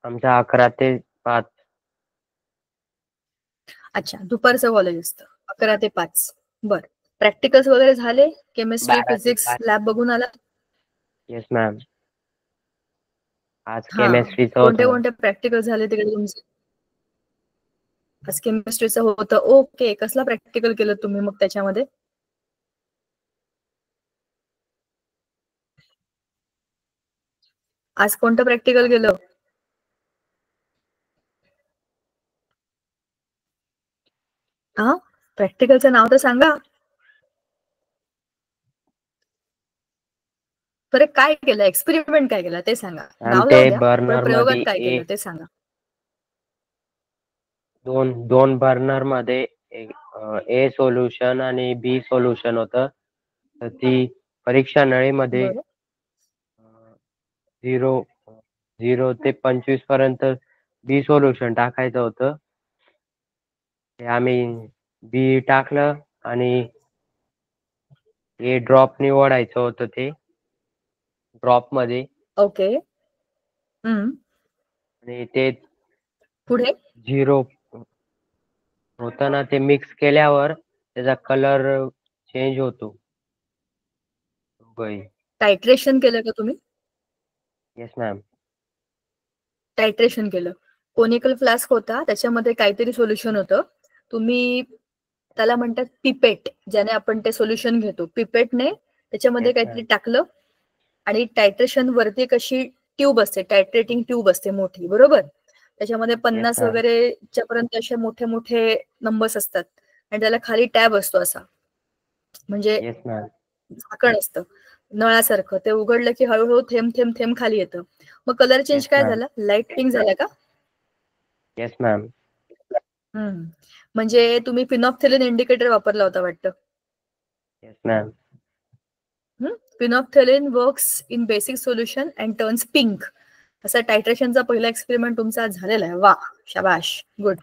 आमचा 11 ते 5. अच्छा, दुपारचं कॉलेज असतं 11 ते 5. बरं. प्रॅक्टिकल्स वगैरे झाले? केमिस्ट्री, 12 ते फिजिक्स 5. लॅब बघून आला? Yes ma'am. आज हा, केमिस्ट्रीचं कोणते होतं. कोणते प्रॅक्टिकल झाले तिकडे तुमचे? आज केमिस्ट्रीचं होतं. ओके, कसला प्रॅक्टिकल केलं तुम्ही मग त्याच्यामध्ये? आज कोणतं प्रॅक्टिकल केलं? हा, प्रॅक्टिकलचं नाव तर सांगा. बरं, काय केलं? एक्सपेरिमेंट काय केलं ते सांगा. नाव जाऊ ते द्या, पण बर्नर प्रयोगात मध्ये काय केलं ते सांगा. दोन बर्नर मध्ये ए सोल्युशन आणि बी सोल्युशन होतं. तर ती परीक्षा नळीमध्ये बरं. 0 ते 25 पर्यंत बी सोल्युशन टाकायचं होतं. ते आम्ही बी टाकलं आणि ए ड्रॉप निवडायचं होतं. ते ड्रॉप मध्ये ओके. आणि ते पुढे 0 होतं ना, ते मिक्स केल्यावर त्याचा कलर चेंज होतो. टायट्रेशन केलं का तुम्ही? Yes ma'am. टायट्रेशन केलं. कोनिकल फ्लास्क होता, त्याच्यामध्ये काहीतरी सोल्युशन होतं. तुम्ही त्याला म्हणतात पिपेट, ज्याने आपण ते सोल्युशन घेतो. पिपेटने त्याच्यामध्ये काहीतरी टाकलं आणि टायट्रेशन वरती कशी ट्यूब असते, टायट्रेटिंग ट्यूब असते मोठी, बरोबर? त्याच्यामध्ये 50 वगैरेच्या पर्यंत असे मोठे मोठे नंबर्स असतात आणि त्याला खाली टॅब असतो असा, म्हणजे झाकण असतं नळासारखं. ते उघडलं की हळूहळू थेंब थेंब थेंब खाली येतं. मग कलर चेंज काय झाला? लाईट पिंक झाला का? Yes ma'am. म्हणजे तुम्ही फिनॉक्थेलिन इंडिकेटर वापरला होता वाटतं. Yes ma'am. Phenolphthalein works in basic solution and turns pink. असा टायट्रेशनचा पहिला एक्सपेरिमेंट तुमचा झालेला आहे. वा, शाबाश, गुड,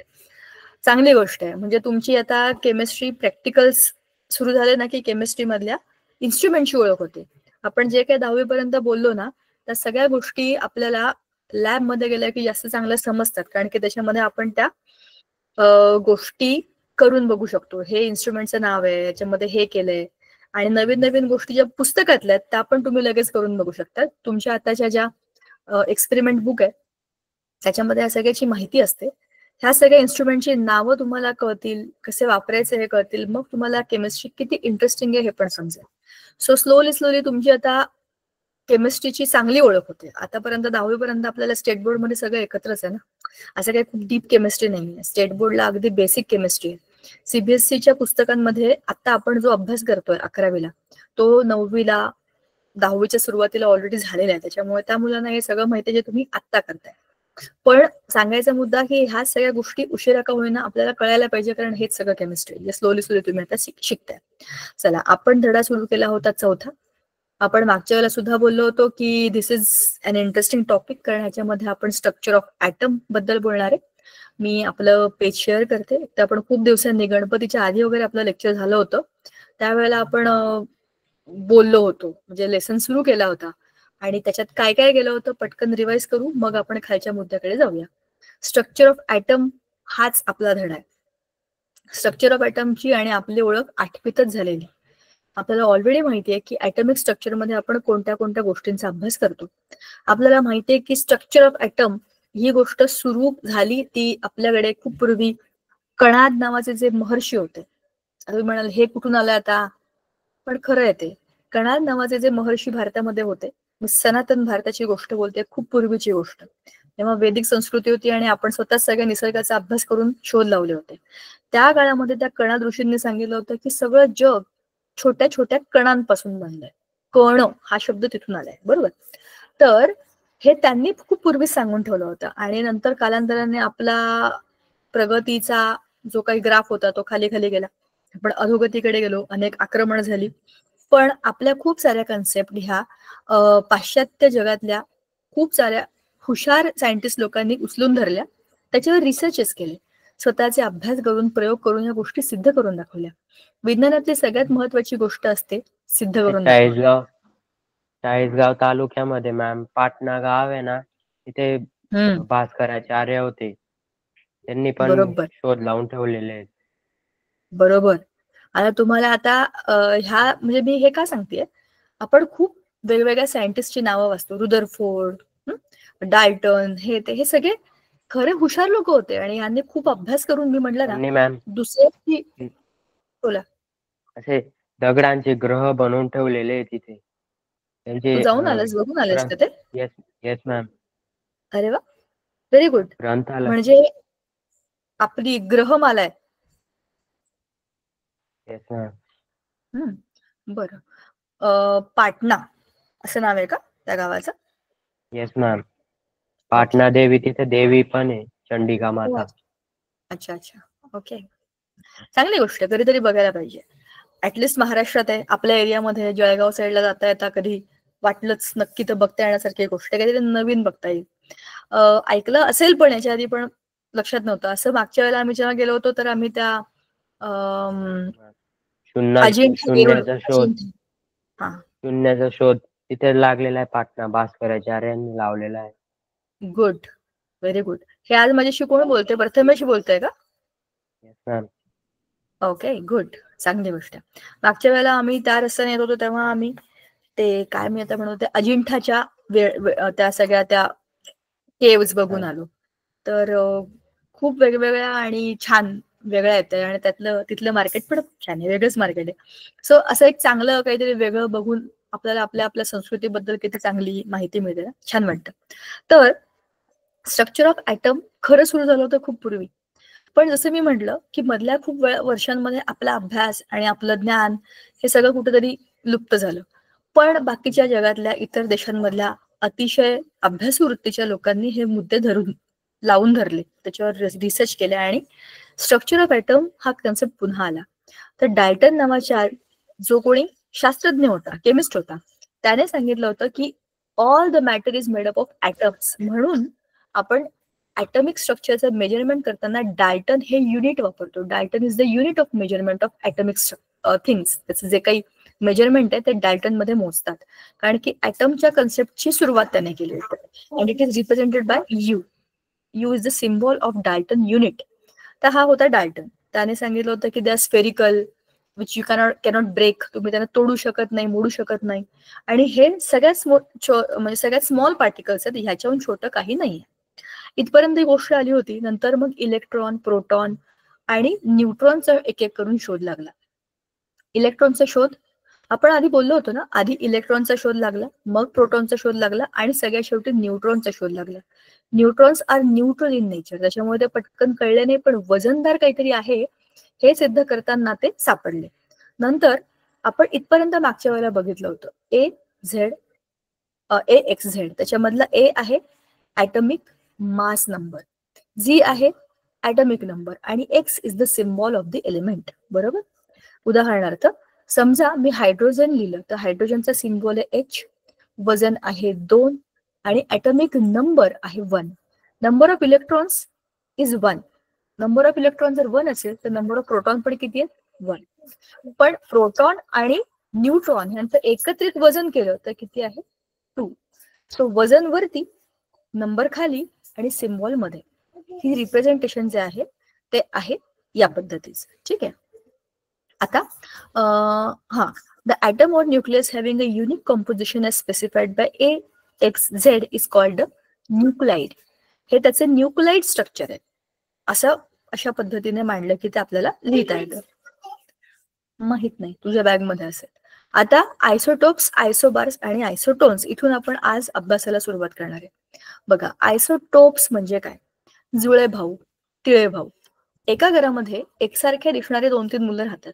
चांगली गोष्ट आहे. म्हणजे तुमची आता केमिस्ट्री प्रॅक्टिकल्स सुरू झाले ना की केमिस्ट्री मधल्या इन्स्ट्रुमेंटची ओळख होते. आपण जे काही 10वी पर्यंत बोललो ना, त्या सगळ्या गोष्टी आपल्याला लॅब मध्ये गेल्या की जास्त चांगल्या समजतात, कारण की त्याच्यामध्ये आपण त्या गोष्टी करून बघू शकतो. हे इन्स्ट्रुमेंटचं नाव आहे, याच्यामध्ये हे केलंय, आणि नवीन नवीन गोष्टी ज्या पुस्तकातल्या आहेत त्या पण तुम्ही लगेच करून बघू शकता. तुमच्या आताच्या ज्या एक्सपेरिमेंट बुक आहे त्याच्यामध्ये या सगळ्याची माहिती असते. ह्या सगळ्या इन्स्ट्रुमेंटची नावं तुम्हाला कळतील, कसे वापरायचे हे कळतील, मग तुम्हाला केमिस्ट्री किती इंटरेस्टिंग आहे हे पण समजेल. सो स्लोली तुमची आता केमिस्ट्रीची चांगली ओळख होते. आतापर्यंत 10वी पर्यंत आपल्याला स्टेट बोर्ड मध्ये सगळं एकत्रच आहे ना, असं काही खूप डीप केमिस्ट्री नाहीये. स्टेट बोर्डला अगदी बेसिक केमिस्ट्री आहे. सीबीएसईच्या पुस्तकांमध्ये आता आपण जो अभ्यास करतोय 11वीला, तो 9वीला 10वीच्या सुरुवातीला ऑलरेडी झालेला आहे. त्याच्यामुळे त्या मुलांना हे सगळं माहिती जे तुम्ही आत्ता करताय. पण सांगायचा मुद्दा की ह्या सगळ्या गोष्टी उशिरा का होईना आपल्याला कळायला पाहिजे, कारण हेच सगळं केमिस्ट्री जे स्लोली तुम्ही आता शिकताय. चला, आपण धडा सुरू केला होता 4था. आपण मागच्या वेळेला सुद्धा बोललो होतो की this is an interesting topic, कारण ह्याच्यामध्ये आपण स्ट्रक्चर ऑफ ॲटम बद्दल बोलणार आहे. मी आपलं पेज शेअर करते. तर आपण खूप दिवसांनी गणपतीच्या आधी वगैरे आपलं लेक्चर झालं होतं, त्यावेळेला आपण बोललो होतो, म्हणजे लेसन सुरू केला होता आणि त्याच्यात काय काय गेलं होतं पटकन रिवाइज करू, मग आपण खालच्या मुद्द्याकडे जाऊया. स्ट्रक्चर ऑफ ॲटम हाच आपला धडा आहे. स्ट्रक्चर ऑफ ॲटमची आणि आपली ओळख 8वीतच झालेली. आपल्याला ऑलरेडी माहिती आहे की ॲटमिक स्ट्रक्चरमध्ये आपण कोणत्या कोणत्या गोष्टींचा अभ्यास करतो. आपल्याला माहिती आहे की स्ट्रक्चर ऑफ ॲटम ही गोष्ट सुरू झाली ती आपल्याकडे खूप पूर्वी कणाद नावाचे जे महर्षी होते. तुम्ही म्हणाल हे कुठून आलं आता, पण खरं आहे ते. कणाद नावाचे जे महर्षी भारतामध्ये होते, सनातन भारताची गोष्ट बोलते, खूप पूर्वीची गोष्ट. तेव्हा वैदिक संस्कृती होती आणि आपण स्वतः सगळ्या निसर्गाचा अभ्यास करून शोध लावले होते. त्या काळामध्ये त्या कणाद ऋषींनी सांगितलं होतं की सगळं जग छोट्या छोट्या कणांपासून बनलंय. कण हा शब्द तिथून आलाय, बरोबर? तर हे त्यांनी खूप पूर्वी सांगून ठेवलं होतं आणि नंतर कालांतराने आपला प्रगतीचा जो काही ग्राफ होता तो खाली खाली गेला. आपण अधोगतीकडे गेलो, अनेक आक्रमण झाली, पण आपल्या खूप साऱ्या कन्सेप्ट ह्या पाश्चात्य जगातल्या खूप साऱ्या हुशार सायंटिस्ट लोकांनी उचलून धरल्या, त्याच्यावर रिसर्चेस केले, स्वतःचे अभ्यास करून प्रयोग करून या गोष्टी सिद्ध करून दाखवल्या. विज्ञानातली सगळ्यात महत्वाची गोष्ट असते सिद्ध करून दाखवणं. चाळीसगाव तालुक्यामध्ये मॅम पाटणा गाव आहे ना, तिथे भास्कराचार्य होते, त्यांनी पण बरोबर शोध लावून ठेवलेले आहेत. बरोबर. आता तुम्हाला आता ह्या म्हणजे मी हे का सांगतेय, आपण खूप वेगवेगळ्या सायंटिस्टची नावं वाचतो, रुदरफोर्ड, डाल्टन, हे सगळे खरे हुशार लोक होते आणि यांनी खूप अभ्यास करून मी म्हटलं ना त्यांनी मॅम दुसऱ्या बोला असे दगडांचे ग्रह बनवून ठेवलेले आहे तिथे. तू त्यांचे जाऊन आलास बघून आलास का ते? Yes yes ma'am. अरे वा, व्हेरी गुड. ग्रंथालय. म्हणजे आपली ग्रहमाला आहे. Yes ma'am. बरं. पाटणा असं नाव आहे का त्या गावाचं? Yes ma'am. पाटणा देवी तिथे देवी पण आहे, चंडिका हो, माता. अच्छा अच्छा, ओके. चांगली गोष्ट आहे, कधीतरी बघायला पाहिजे. ऍटलिस्ट महाराष्ट्रात आहे, आपल्या एरियामध्ये जळगाव साईडला जाता येता कधी वाटलंच नक्की तर बघता येण्यासारखी गोष्ट आहे, काहीतरी नवीन बघता येईल. ऐकलं असेल पण याच्या आधी, पण लक्षात नव्हतं. असं मागच्या वेळेला आम्ही जेव्हा गेलो होतो तर आम्ही त्या शून्याचा शोध हा, शून्याचा शोध तिथे लागलेला आहे. पाटणा भास्कराचार्यांनी लावलेला आहे. Good, very good. हे आज माझ्याशी कोण बोलते? प्रथमेश बोलतोय का? Yes ma'am. ओके, गुड, चांगली गोष्ट. मागच्या वेळेला आम्ही त्या रस्त्याने येत होतो तेव्हा आम्ही ते काय मी आता म्हणतो, अजिंठाच्या त्या सगळ्या त्या केव्ज बघून आलो. तर खूप वेगवेगळ्या आणि छान वेगळ्या येत आणि तिथलं मार्केट पण छान आहे, वेगळंच मार्केट आहे. सो असं एक चांगलं काहीतरी वेगळं बघून आपल्याला आपल्या संस्कृतीबद्दल किती चांगली माहिती मिळते ना, छान वाटतं. तर स्ट्रक्चर ऑफ ॲटम खरं सुरू झालं होतं खूप पूर्वी, पण जसं मी म्हटलं की मधल्या खूप वर्षांमध्ये आपला अभ्यास आणि आपलं ज्ञान हे सगळं कुठेतरी लुप्त झालं. पण बाकीच्या जगातल्या इतर देशांमधल्या अतिशय अभ्यासू वृत्तीच्या लोकांनी हे मुद्दे लावून धरले, त्याच्यावर रिसर्च केले आणि स्ट्रक्चर ऑफ ॲटम हा कन्सेप्ट पुन्हा आला. तर डाल्टन नावाच्या जो कोणी शास्त्रज्ञ होता, केमिस्ट होता, त्याने सांगितलं होतं की all the matter is made up of atoms. म्हणून आपण ॲटॉमिक स्ट्रक्चरचं मेजरमेंट करताना डाल्टन हे युनिट वापरतो. Dalton is the unit of measurement of atomic things. त्याचं जे काही मेजरमेंट आहे ते डाल्टन मध्ये मोजतात, कारण की ॲटमच्या कन्सेप्टची सुरुवात त्याने केली होती. And it is represented by u. U is the symbol of Dalton unit. तर हा होता डाल्टन. त्याने सांगितलं होतं की they are spherical which you cannot break. तुम्ही त्यांना तोडू शकत नाही, मोडू शकत नाही. आणि हे सगळ्यात स्मॉल पार्टिकल्स आहेत, ह्याच्याहून छोटं काही नाही. इथपर्यंत ही गोष्ट आली होती. नंतर मग इलेक्ट्रॉन, प्रोटॉन आणि न्यूट्रॉनचा एक एक करून शोध लागला. इलेक्ट्रॉनचा शोध आपण आधी बोललो होतो ना, आधी इलेक्ट्रॉनचा शोध लागला, मग प्रोटॉनचा शोध लागला आणि सगळ्यात शेवटी न्यूट्रॉनचा शोध लागला. Neutrons are neutral in nature, त्याच्यामुळे ते पटकन कळले नाही, पण वजनदार काहीतरी आहे हे सिद्ध करताना ते सापडले. नंतर आपण इथपर्यंत मागच्या वेळेला बघितलं होतं ए एक्स झेड. त्याच्यामधला ए आहे ॲटॉमिक मास नंबर, जी आहे ॲटॉमिक नंबर आणि x is the symbol of the element. बरोबर. उदाहरणार्थ समजा मी हायड्रोजन लिहिलं तर हायड्रोजनचा सिम्बॉल आहे एच, वजन आहे 2 आणि ॲटॉमिक नंबर आहे 1. Number of electrons is 1. Number of electron जर 1 असेल तर नंबर ऑफ प्रोटॉन पण किती आहेत? 1. पण प्रोटॉन आणि न्यूट्रॉन यांचं एकत्रित वजन केलं तर किती आहे? 2. सो वजन वरती, नंबर खाली आणि सिम्बॉल मध्ये. ही रिप्रेझेंटेशन जे आहे ते आहे या पद्धतीचं. ठीक आहे. आता the atom or nucleus having a unique composition as specified by A, X, Z is called a nuclide. हे त्याचे न्यूक्लाइड स्ट्रक्चर आहे. अशा पद्धतीने मांडलं की ते आपल्याला लिहिता येतं. माहित नाही, तुझ्या बॅग मध्ये असेल. आता आयसोटोप्स, आयसोबार्स आणि आयसोटोन्स इथून आपण आज अभ्यासाला सुरुवात करणार आहे. बघा, आयसोटोप्स म्हणजे काय? जुळे भाऊ, तिळे भाऊ. एका घरामध्ये एकसारखे दिसणारे 2-3 मुलं राहतात.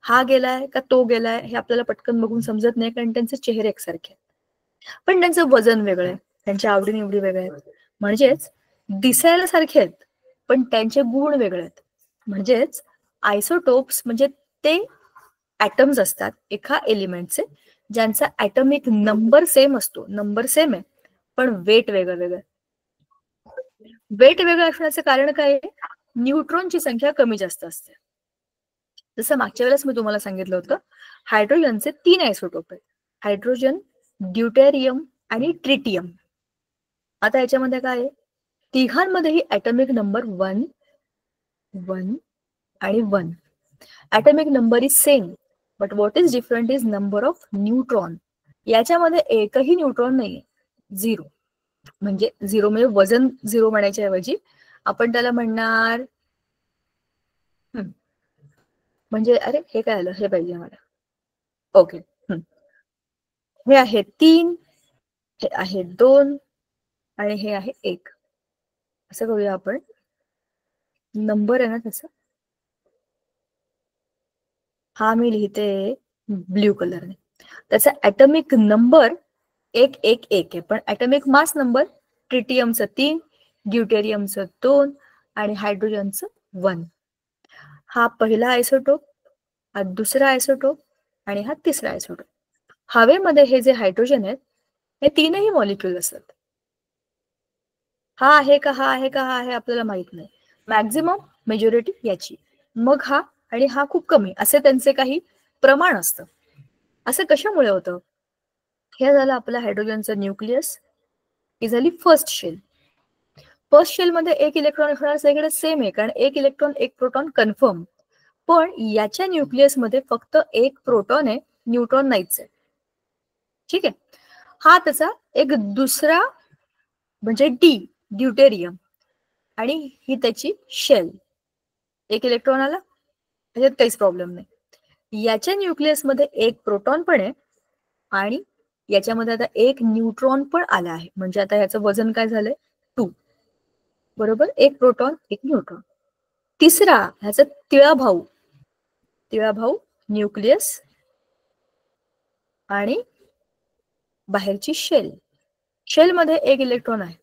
हा गेलाय का तो गेलाय हे आपल्याला पटकन बघून समजत नाही, कारण त्यांचे चेहरे एकसारखे आहेत, पण त्यांचं वजन वेगळं आहे, त्यांच्या आवडीनिवडी वेगळ्या आहेत. म्हणजेच दिसायला सारखे आहेत पण त्यांचे गुण वेगळे आहेत. म्हणजेच आयसोटोप्स म्हणजे ते ॲटम्स असतात एका एलिमेंटचे ज्यांचा ॲटॉमिक नंबर सेम असतो. नंबर सेम आहे पण वेट वेगळं वेगळं. वेट वेगळं असण्याचं कारण काय आहे? न्यूट्रॉनची संख्या कमी जास्त असते. जसं मागच्या वेळेस मी तुम्हाला सांगितलं होतं, हायड्रोजनचे 3 आयसोटोप आहेत, हायड्रोजन, ड्यूटेरियम आणि ट्रिटियम. आता याच्यामध्ये काय आहे? तिघांमध्येही ॲटॉमिक नंबर 1 1 आणि 1. Atomic number is same, but what is different is number of neutron. याच्यामध्ये एकही न्यूट्रॉन नाहीये, 0. म्हणजे 0 म्हणजे वजन 0 म्हणायच्या ऐवजी आपण त्याला म्हणणार म्हणजे अरे हे काय आलं, हे पाहिजे मला. ओके, हे आहे 3, हे आहे 2 आणि हे आहे 1. असं करूया आपण. नंबर आहे ना त्याचा, हा मी लिहिते ब्ल्यू कलरने. त्याचा ॲटॉमिक नंबर 1 1 1 आहे, पण ॲटॉमिक मास नंबर ट्रिटियमचं 3, ड्यूटेरियमचं 2 आणि हायड्रोजनचं 1. हा पहिला आयसोटोप, हा दुसरा आयसोटोप आणि हा तिसरा आयसोटोप. हवेमध्ये हे जे हायड्रोजन आहेत हे 3ही मॉलिक्यूल असतात. हा आहे का, हा आहे का, हा आहे आपल्याला माहित नाही. मॅक्झिमम मेजॉरिटी याची, मग हा आणि हा खूप कमी, असे त्यांचे काही प्रमाण असतं. असं कशामुळे होतं? हे झालं आपल्या हायड्रोजनचं न्यूक्लियस, ही झाली फर्स्ट शेल. फर्स्ट शेल मध्ये 1 इलेक्ट्रॉन असणार, सगळीकडे सेम आहे, कारण 1 इलेक्ट्रॉन 1 प्रोटॉन कन्फर्म. पण याच्या न्यूक्लियस मध्ये फक्त 1 प्रोटॉन आहे, न्यूट्रॉन नाहीच आहे. ठीक आहे. हा त्याचा एक दुसरा म्हणजे ड्यूटेरियम, आणि ही त्याची शेल. 1 इलेक्ट्रॉन आला, त्याच्यात काहीच प्रॉब्लेम नाही. याच्या न्यूक्लियस मध्ये 1 प्रोटॉन पण आहे आणि याच्यामध्ये आता 1 न्यूट्रॉन पण आला आहे. म्हणजे आता याचं वजन काय झालंय, 2. बरोबर, 1 प्रोटॉन 1 न्यूट्रॉन. तिसरा ह्याचा तिळा भाऊ न्यूक्लियस आणि बाहेरची शेल. शेलमध्ये 1 इलेक्ट्रॉन आहे.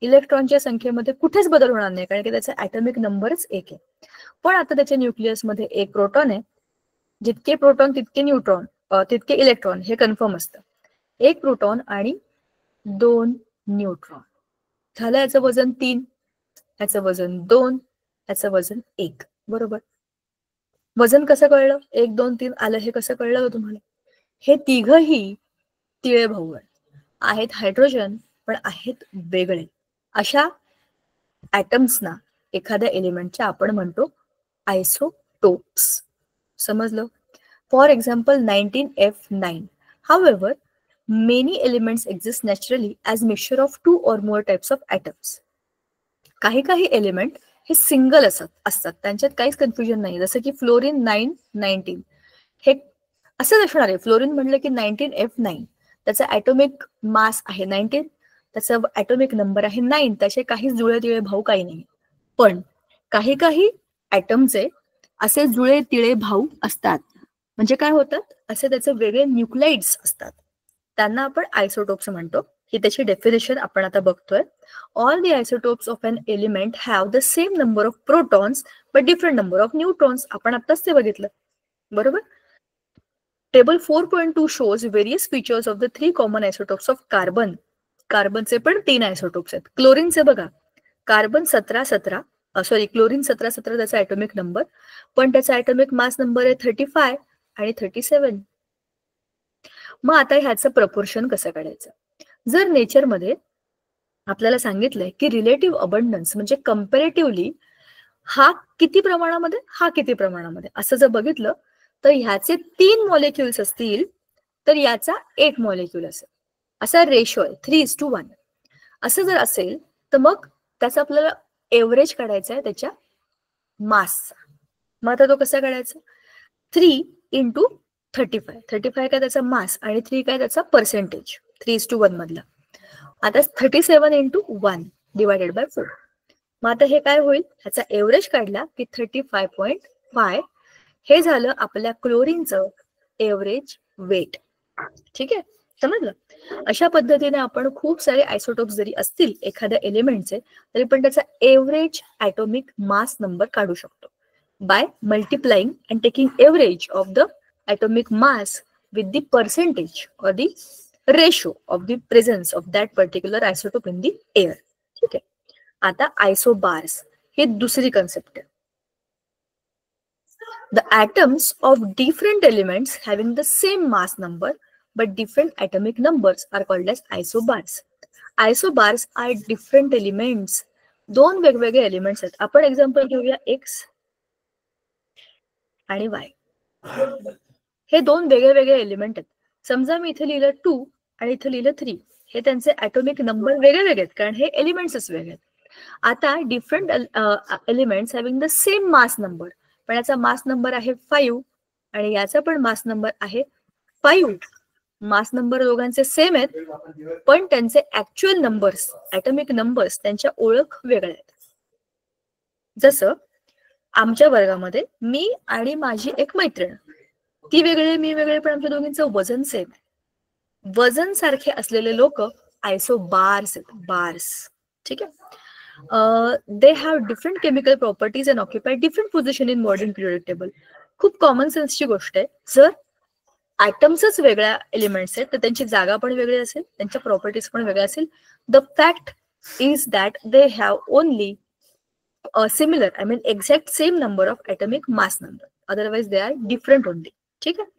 इलेक्ट्रॉनच्या संख्येमध्ये कुठेच बदल होणार नाही, कारण की त्याचा ॲटॉमिक नंबरच 1 आहे. पण आता त्याच्या न्यूक्लियसमध्ये 1 प्रोटॉन आहे. जितके प्रोटॉन तितके न्यूट्रॉन, तितके इलेक्ट्रॉन, हे कन्फर्म असतं. 1 प्रोटॉन आणि 2 न्यूट्रॉन. झालं याचं वजन 3, याचं वजन 2, याचं वजन 1. बरोबर. वजन कसं कळलं, 1 2 3 आलं, हे कसं कळलं तुम्हाला? हे तिघही तिळे भाऊ आहेत, हायड्रोजन, पण आहेत वेगळे. अशा ॲटम्सना, एखाद्या एलिमेंटच्या आपण म्हणतो आयसोटोप्स. समजलं? For example 19F9. However, many elements exist naturally as mixture of 2 or more types of atoms. काही एलिमेंट हे सिंगल असतात, त्यांच्यात काहीच कन्फ्युजन नाही. जसं की फ्लोरीन 919, हे असंच असणार आहे. फ्लोरीन म्हणलं की 19F9, त्याचा ॲटॉमिक मास आहे 19, त्याचा ॲटॉमिक नंबर आहे 9, त्याचे काही जुळे तिळे भाऊ काही नाही. पण काही ॲटमचे असे जुळे तिळे भाऊ असतात. म्हणजे काय होतात, असे त्याचे वेगळे न्यूक्लाइड्स असतात, त्यांना आपण आयसोटोप्स म्हणतो. ही त्याची डेफिनेशन आपण आता बघतोय. All the isotopes of an element have the same number of protons but different number of neutrons. आपण आत्ताच ते बघितलं, बरोबर. Table 4.2 shows various features of the 3 common isotopes of carbon. कार्बनचे पण 3 आयसोटोप्स आहेत. क्लोरीनचे बघा, कार्बन 1717, सॉरी क्लोरीन 1717 त्याचा ॲटॉमिक नंबर, पण त्याचा ॲटॉमिक मास नंबर आहे 35 आणि 37. मग आता ह्याचं प्रपोर्शन कसं काढायचं? जर नेचरमध्ये आपल्याला सांगितलंय की रिलेटिव्ह अबंडन्स म्हणजे कम्पॅरेटिव्हली हा किती प्रमाणामध्ये, हा किती प्रमाणामध्ये, असं जर बघितलं तर ह्याचे 3 मॉलिक्युल्स असतील तर याचा 1 मॉलिक्युल असेल. असा रेशो आहे 3:1. असं जर असेल तर मग त्याचा आपल्याला एव्हरेज काढायचा आहे त्याच्या मासचा. मग आता तो कसा काढायचा? 3 × 35. 35 काय त्याचा मास आणि 3 काय त्याचा पर्सेंटेज 3:1 मधला. आता 37 × 1 / 4. मग आता हे काय होईल, ह्याचा एव्हरेज काढला की 35.5. हे झालं आपल्या क्लोरीनचं एव्हरेज वेट. ठीक आहे, समजलं? अशा पद्धतीने आपण खूप सारे आयसोटोप्स जरी असतील एखाद्या एलिमेंटचे, तरी पण त्याचा एव्हरेज ॲटॉमिक मास नंबर काढू शकतो by multiplying and taking average of the atomic mass with the percentage or the ratio of the presence of that particular isotope in the air. ठीक आहे. आता आयसोबार्स ही दुसरी कन्सेप्ट आहे. The atoms of different elements having the same mass number but different atomic numbers are called as isobars. Isobars are different elements दोन वेगवेगळे elements आहेत. आपण example घेऊया एक्स आणि वाय. हे दोन वेगळे वेगळे एलिमेंट आहेत. समजा मी इथे लिहिलं 2 आणि इथे लिहिलं 3. हे त्यांचे ॲटॉमिक नंबर वेगळे वेगळे आहेत कारण हे एलिमेंट्सच वेगळे आहेत. आता different elements having the same mass number, पण याचा मास नंबर आहे 5 आणि याचा पण मास नंबर आहे 5. मास नंबर दोघांचे सेम आहेत, पण त्यांचे ऍक्च्युअल नंबर्स, ॲटॉमिक नंबर्स, त्यांच्या ओळख वेगळ्या आहेत. जसं आमच्या वर्गामध्ये मी आणि माझी एक मैत्रीण, ती वेगळे मी वेगळे, पण आमच्या दोघींचं वजन सेम आहे. वजन सारखे असलेले लोक आयसोबार्स आहेत, बार्स. ठीक आहे. They have different chemical properties and occupy different position in modern periodic table. खूप कॉमन सेन्सची गोष्ट आहे. जर ॲटम्सच वेगळ्या एलिमेंट्स आहेत तर त्यांची जागा पण वेगळी असेल, त्यांच्या प्रॉपर्टीज पण वेगळ्या असेल. The fact is that they have only similar, I mean exact same number of atomic mass number, otherwise they are different only. ठीक आहे.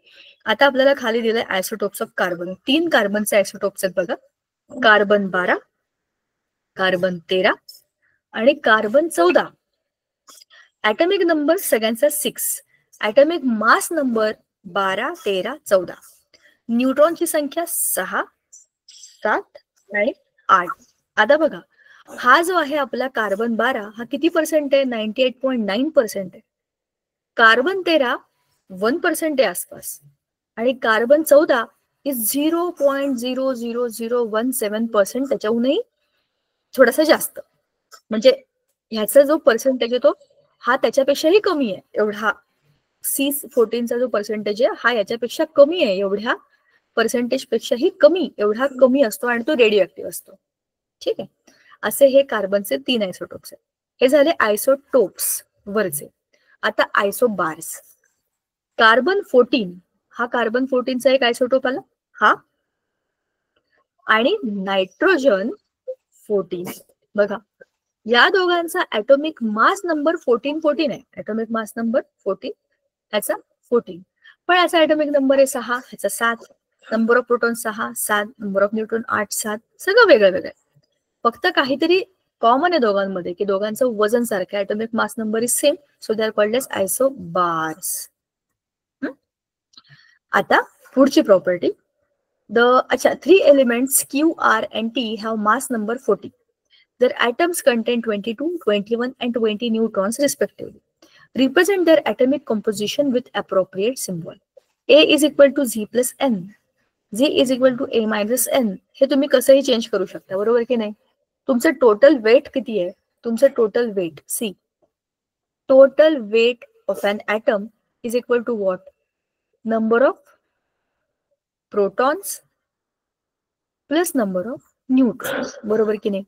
आता आपल्याला खाली दिलंय आयसोटोप्स ऑफ कार्बन. 3 कार्बनचे आयसोटोप्स आहेत बघा. कार्बन 12, कार्बन 13 आणि कार्बन 14. ॲटॉमिक नंबर सगळ्यांचा 6. Atomic mass number 12, 13, 14. न्यूट्रॉनची संख्या 6, 7 आणि 8. आता बघा, हा जो आहे आपला कार्बन 12 हा किती पर्सेंट आहे? 98.9% आहे. कार्बन 13 1% आहे आसपास आणि कार्बन 14 इज 0.00017%, त्याच्याहूनही थोडासा जास्त. म्हणजे ह्याचा जो पर्सेंटेज आहे तो हा त्याच्यापेक्षाही कमी आहे. एवढा C14चा जो पर्सेंटेज आहे हा याच्यापेक्षा कमी आहे, एवढ्या पर्सेंटेज पेक्षाही कमी, एवढा कमी असतो आणि तो रेडिओ ऍक्टिव्ह असतो. ठीक आहे. असे हे कार्बनचे 3 आयसोटोप्स आहेत. हे झाले आयसोटोप्स वरचे. आता आयसोबार्स. कार्बन 14 हा कार्बन 14चा एक आयसोटोप आला हा, आणि नायट्रोजन 14. बघा, या दोघांचा ॲटॉमिक मास नंबर 14 आहे. ॲटॉमिक मास नंबर 14, ह्याचा 14, पण याचा ॲटॉमिक नंबर आहे 6, ह्याचा 7. Number of proton 6, 7. Number of neutron 8, 7. सगळं वेगळं वेगळं आहे. फक्त काहीतरी कॉमन आहे दोघांमध्ये की दोघांचं वजन सारखं, atomic mass number is same, so they are called as isobars. आता पुढची प्रॉपर्टी. अच्छा, 3 elements Q, R and T have mass number 40. Their atoms contain 22, 21 and 20 neutrons respectively. Represent their atomic composition with appropriate symbol. A is equal to Z plus N. Z is equal to A minus N. हे तुम्ही कसंही change करू शकता, बरोबर की नाही? तुमचं total weight किती आहे? तुमचं total weight, see, total weight of an atom is equal to what? Number of protons plus number of neutrons, बरोबर की नाही?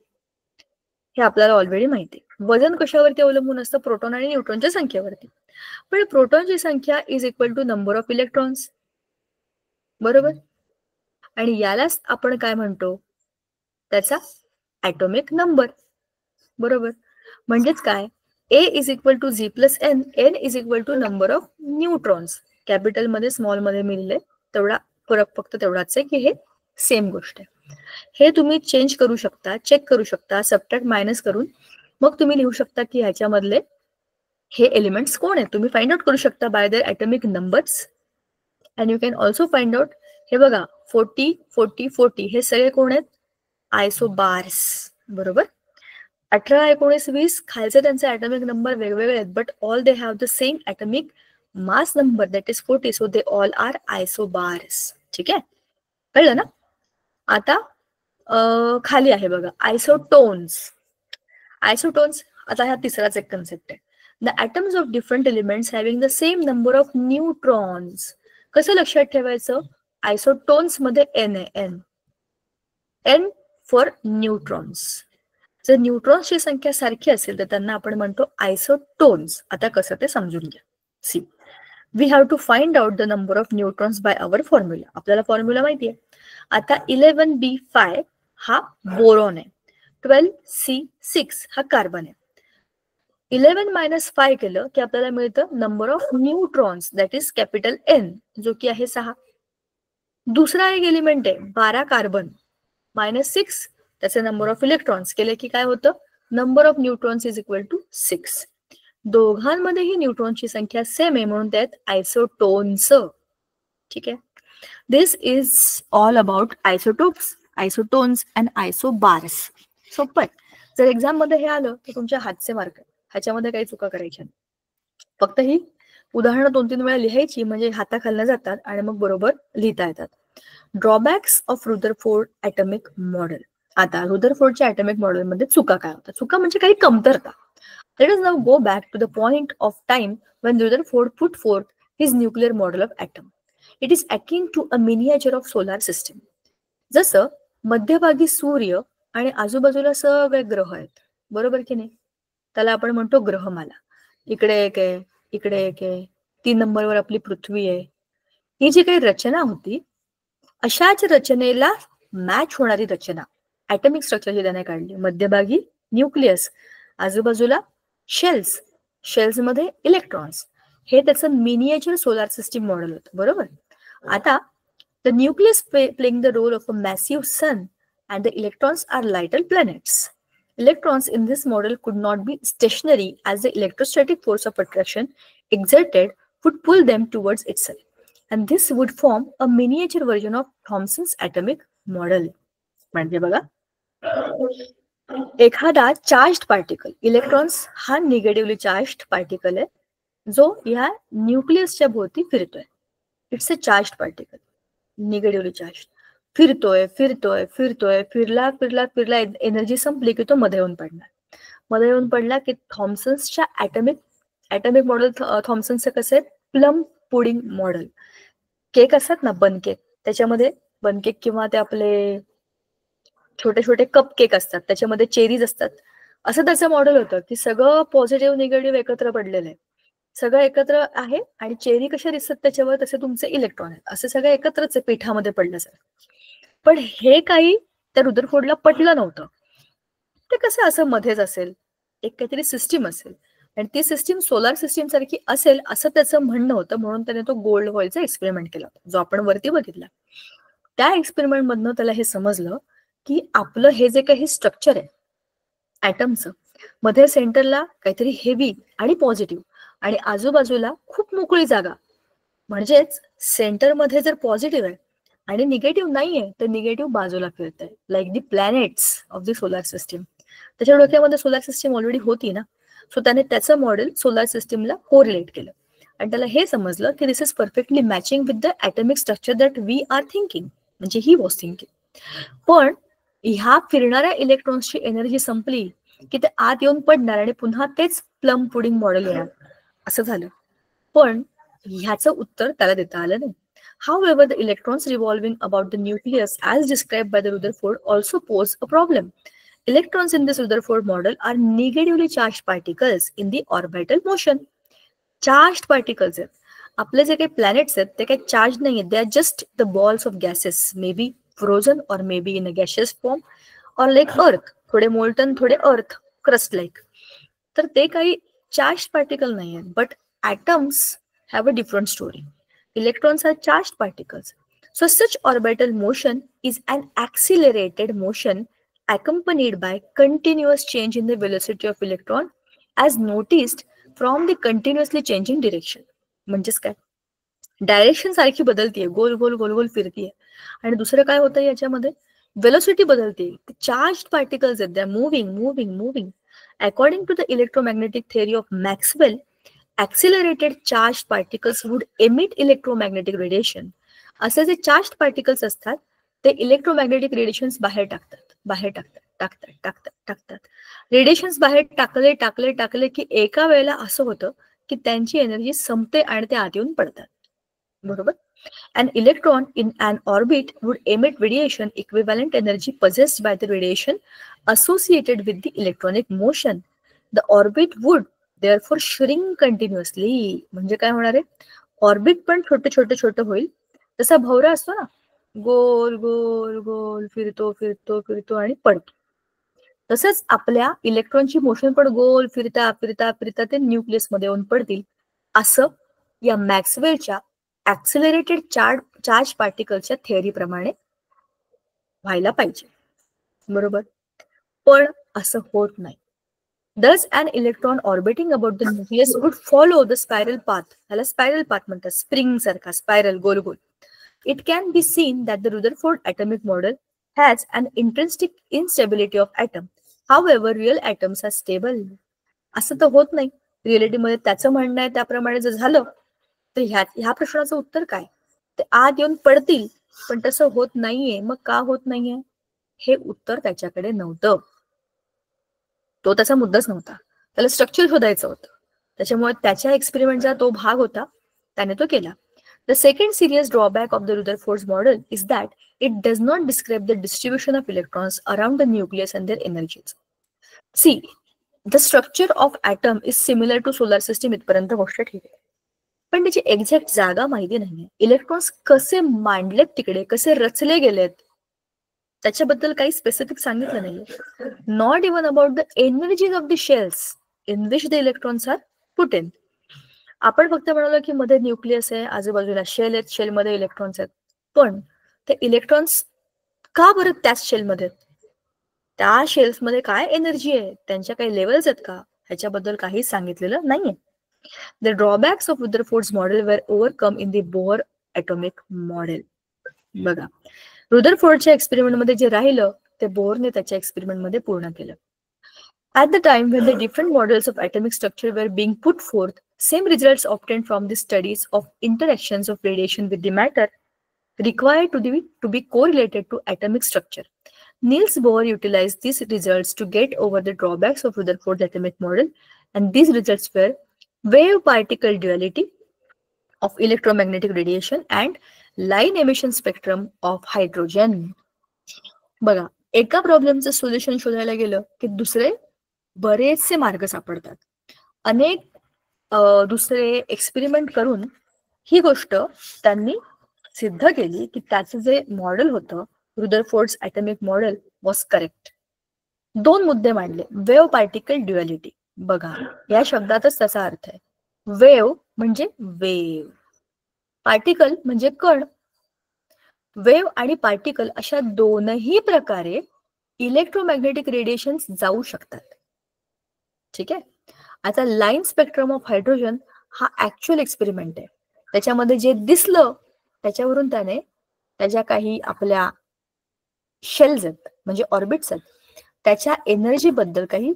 हे आपल्याला ऑलरेडी माहिती आहे. वजन कशावरती अवलंबून असतं? प्रोटॉन आणि न्यूट्रॉनच्या संख्येवरती. पण प्रोटॉनची संख्या is equal to number of electrons, बरोबर? आणि यालाच आपण काय म्हणतो? त्याचा ॲटॉमिक नंबर, बरोबर? म्हणजेच काय? A is equal to Z plus N, N is equal to number of neutrons. Capital मध्ये स्मॉल मध्ये मिळले तेवढा फरक फक्त तेवढाच आहे की हे सेम गोष्ट आहे. हे तुम्ही चेंज करू शकता, चेक करू शकता, सबट्रॅक्ट मायनस करून मग तुम्ही लिहू शकता की ह्याच्यामधले हे एलिमेंट्स कोण आहेत तुम्ही फाइंड आउट करू शकता by their atomic numbers. And you can also find out, हे बघा 40, 40, 40 हे सगळे कोण आहेत? आयसोबार्स, बरोबर? 18, 19, 20 खालचे त्यांचे ॲटॉमिक नंबर वेगवेगळे आहेत, but all they have the same atomic mass number that is 40, so they all are isobars. ठीक आहे, कळलं ना? आता खाली आहे बघा आयसोटोन्स. आयसोटोन्स, आता हा तिसराच एक कन्सेप्ट आहे. The atoms of different elements having the same number of neutrons. कसं लक्षात ठेवायचं? आयसोटोन्स मध्ये एन आहे, एन, एन फॉर न्यूट्रॉन्स. जर न्यूट्रॉन्सची संख्या सारखी असेल तर त्यांना आपण म्हणतो आयसोटोन्स. आता कसं ते समजून घ्या. See, we have to find out the number of neutrons by our formula. आपल्याला फॉर्म्युला माहिती आहे. आता 11B5 हा बोरॉन आहे, 12C6 हा कार्बन आहे. 11 मायनस 5 केलं की आपल्याला मिळतं number of neutrons that is capital N, जो की आहे 6. दुसरा एक एलिमेंट आहे 12 कार्बन मायनस 6, त्याचे नंबर ऑफ इलेक्ट्रॉन्स केले की काय होतं? Number of neutrons is equal to 6. दोघांमध्येही न्यूट्रॉनची संख्या सेम आहे म्हणून त्यात आयसोटोन्स. ठीक आहे. This is all about isotopes, isotones and isobars. सोपं आहे. जर एक्झाम मध्ये हे आलं तर तुमच्या हातचे मार्क आहे, ह्याच्यामध्ये काही चुका करायच्या नाही. फक्त ही उदाहरणं 2-3 वेळा लिहायची म्हणजे हाताखालनं जातात आणि मग बरोबर लिहिता येतात. Drawbacks of Rutherford atomic model. आता रुदरफोर्डच्या ॲटॉमिक मॉडेलमध्ये चुका काय होतात? चुका म्हणजे काही कमतरता. Let us now go back to the point of time when Rutherford put forth his nuclear model of atom. It is akin to a miniature of solar system. जसं मध्यभागी सूर्य आणि आजूबाजूला सगळे ग्रह आहेत, बरोबर की नाही? त्याला आपण म्हणतो ग्रहमाला. इकडे एक आहे, इकडे एक आहे, 3 नंबरवर आपली पृथ्वी आहे. ही जी काही रचना होती अशाच रचनेला मॅच होणारी रचना ॲटॉमिक स्ट्रक्चरची त्याने काढली. मध्यभागी न्यूक्लियस, आजूबाजूला शेल्स, शेल्स मध्ये इलेक्ट्रॉन्स. हे त्याचं मिनिएचर सोलार सिस्टीम मॉडेल होतं, बरोबर. आता the nucleus playing the role of a massive sun and the electrons are lighter planets. Electrons in this model could not be stationary as the electrostatic force of attraction exerted would pull them towards itself. And this would form a miniature version of Thomson's atomic model. म्हणजे बघा, एखादा charged particle, electrons हा negatively charged particle आहे जो ह्या न्यूक्लियसच्या भोवती फिरतोय. It's a charged particle, negatively charged. फिरतोय फिरतोय फिरतोय, फिरला फिरला फिरला, एनर्जी संपली की तो मध्ये येऊन पडणार. मध्ये येऊन पडला की थॉम्सन्सच्या ॲटॉमिक मॉडेल, थॉम्सनचं कसं आहे, प्लम पुडिंग मॉडेल. केक असतात ना, बन केक, त्याच्यामध्ये बन केक किंवा ते आपले छोटे छोटे कप केक असतात, त्याच्यामध्ये चेरीज असतात. असं त्याचं मॉडेल होतं की सगळं पॉझिटिव्ह निगेटिव्ह एकत्र पडलेलं आहे, सगळं एकत्र आहे आणि चेरी कशा दिसतात त्याच्यावर तसे तुमचे इलेक्ट्रॉन आहेत, असे सगळं एकत्रच आहे पिठामध्ये पडल्यासारखं. पण हे काही त्या रुदरफोर्डला पटलं नव्हतं. ते कसं असं मध्येच असेल, एक काहीतरी सिस्टीम असेल आणि ती सिस्टीम सोलार सिस्टीम सारखी असेल असं त्याचं म्हणणं होतं. म्हणून त्याने तो गोल्ड फॉईलचा एक्सपेरिमेंट केला होता जो आपण वरती बघितला. त्या एक्सपेरिमेंट मधनं त्याला हे समजलं की आपलं हे जे काही स्ट्रक्चर आहे ॲटमचं, मध्ये सेंटरला काहीतरी हेवी आणि पॉझिटिव्ह आणि आजूबाजूला खूप मोकळी जागा. म्हणजेच सेंटरमध्ये जर पॉझिटिव्ह आहे आणि निगेटिव्ह नाहीये तर निगेटिव्ह बाजूला फिरत आहे, like the planets of the solar system. त्याच्या डोक्यामध्ये सोलार सिस्टीम ऑलरेडी होती ना, सो त्याने त्याचं मॉडेल सोलार सिस्टीमला कोरिलेट केलं आणि त्याला हे समजलं की this is perfectly matching with the atomic structure that we are thinking. म्हणजे ही वॉज थिंकिंग. पण ह्या फिरणाऱ्या इलेक्ट्रॉन्सची एनर्जी संपली की ते आत येऊन पडणार आणि पुन्हा तेच प्लम पुडिंग मॉडेल येणार, असं झालं. पण ह्याचं उत्तर त्याला देता आलं नाही. However, the electrons revolving about the nucleus as described by the Rutherford also pose a problem. Electrons in this Rutherford model are negatively charged particles in the orbital motion. Charged particles आहेत. आपले जे काही planets आहेत ते काही charge नाही आहेत, they are just the balls of gases, may be frozen or may be in a gaseous form or like Earth, थोडे मोल्टन थोडे अर्थ क्रस्ट लाईक. तर ते काही चार्ज पार्टिकल नाही आहेत. But atoms have a different story. Electrons are charged particles. So such orbital motion is an accelerated motion accompanied by continuous change in the velocity of electron as noticed from the continuously changing direction. म्हणजेच काय, direction सारखी बदलतीये, गोल गोल गोल गोल फिरतीये. आणि दुसरं काय होतं याच्यामध्ये, velocity बदलते. Charged particles आहेत, they are moving moving moving. According to the electromagnetic theory of Maxwell, accelerated charged particles would emit electromagnetic radiation. असे जे चार्ज्ड पार्टिकल्स असतात ते इलेक्ट्रोमॅग्नेटिक रेडिएशन्स बाहेर टाकतात, बाहेर टाकतात टाकतात टाकतात टाकतात. रेडिएशन्स बाहेर टाकले टाकले टाकले की एका वेळेला असं होतं की त्यांची एनर्जी संपते आणि ते आत येऊन पडतात, बरोबर. An electron in an orbit would emit radiation equivalent energy possessed by the radiation associated with the electronic motion. The orbit would therefore shrink continuously. म्हणजे काय होणार आहे, ऑर्बिट पण छोटे छोटे छोटे होईल. जसा भवरा असतो ना, गोल गोल गोल फिरतो फिरतो फिरतो आणि पडतो, तसंच आपल्या इलेक्ट्रॉनची मोशन पण गोल फिरता फिरता फिरता ते न्यूक्लियस मध्ये येऊन पडतील. असं या मॅक्सवेलच्या ऍक्सिलरेटेड चार्ज पार्टिकलच्या थिअरी प्रमाणे व्हायला पाहिजे, बरोबर. पण असं होत नाही. Thus, an electron orbiting about the nucleus would follow the spiral path. ह्याला स्पायरल पाथ म्हणतात, स्प्रिंग सारखा spiral goal goal. It can be seen that the Rutherford atomic model has an intrinsic instability of atom. However, real atoms are stable. असं तर होत नाही. रिअलिटीमध्ये त्याचं म्हणणं आहे त्याप्रमाणे जर झालं तर ह्या प्रश्नाचं उत्तर काय? ते आत येऊन पडतील, पण तसं होत नाहीये. मग का होत नाहीये? हे उत्तर त्याच्याकडे नव्हतं. तो त्याचा मुद्दाच नव्हता. त्याला स्ट्रक्चर शोधायचं होतं. त्याच्यामुळे त्याच्या एक्सपेरिमेंटचा तो भाग होता, त्याने तो केला. The second serious drawback of the Rutherford's model is that it does not describe the distribution of electrons around the nucleus and their energies. See, the structure of atom is similar to solar system इथपर्यंत गोष्ट ठीक आहे. पण त्याची exact जागा माहिती नाहीये. Electrons कसे मांडलेत तिकडे, कसे रचले गेलेत, त्याच्याबद्दल काही स्पेसिफिक सांगितलं नाहीये. Not even about the energies of the shells in which the electrons are put in. आपण फक्त म्हणालो की मध्ये न्यूक्लियस आहे, आजूबाजूला शेल आहेत, शेलमध्ये इलेक्ट्रॉन्स आहेत. पण ते इलेक्ट्रॉन्स का बरं त्याच शेलमध्ये आहेत? त्या शेल्समध्ये काय एनर्जी आहे, त्यांच्या काही लेवल्स आहेत का, ह्याच्याबद्दल काही सांगितलेलं नाहीये. The drawbacks of Rutherford's model were overcome in the Bohr atomic model. बघा, रुदरफोर्डच्या एक्सपेरिमेंटमध्ये जे राहिलं ते बोरने त्याच्या एक्सपेरिमेंटमध्ये पूर्ण केलं. At the time when the different models of atomic structure were being put forth, same results obtained from the studies of interactions of radiation with the matter required to be correlated to atomic structure. Niels Bohr utilized these results to get over the drawbacks of Rutherford's atomic model, and these results were wave-particle duality of electromagnetic radiation and line emission spectrum of hydrogen. बघा, एका प्रॉब्लेमचं solution शोधायला गेलं की दुसरे बरेचसे मार्ग सापडतात. अनेक दुसरे एक्सपेरिमेंट करून ही गोष्ट त्यांनी सिद्ध केली की त्याचं जे मॉडेल होतं, रुदरफोर्ड्स ॲटॉमिक मॉडेल वॉज करेक्ट. दोन मुद्दे मांडले. Wave particle duality. बघा, या शब्दातच त्याचा अर्थ आहे. वेव्ह म्हणजे वेव्ह, पार्टिकल म्हणजे कण. वेव्ह आणि पार्टिकल अशा दोनही प्रकारे इलेक्ट्रोमॅग्नेटिक रेडिएशन जाऊ शकतात. ठीक आहे. आता लाईन स्पेक्ट्रम ऑफ हायड्रोजन हा ऍक्च्युअल एक्सपेरिमेंट आहे. त्याच्यामध्ये जे दिसलं त्याच्यावरून त्याने त्याच्या काही आपल्या शेल्स आहेत म्हणजे ऑर्बिट्स आहेत त्याच्या एनर्जी बद्दल काही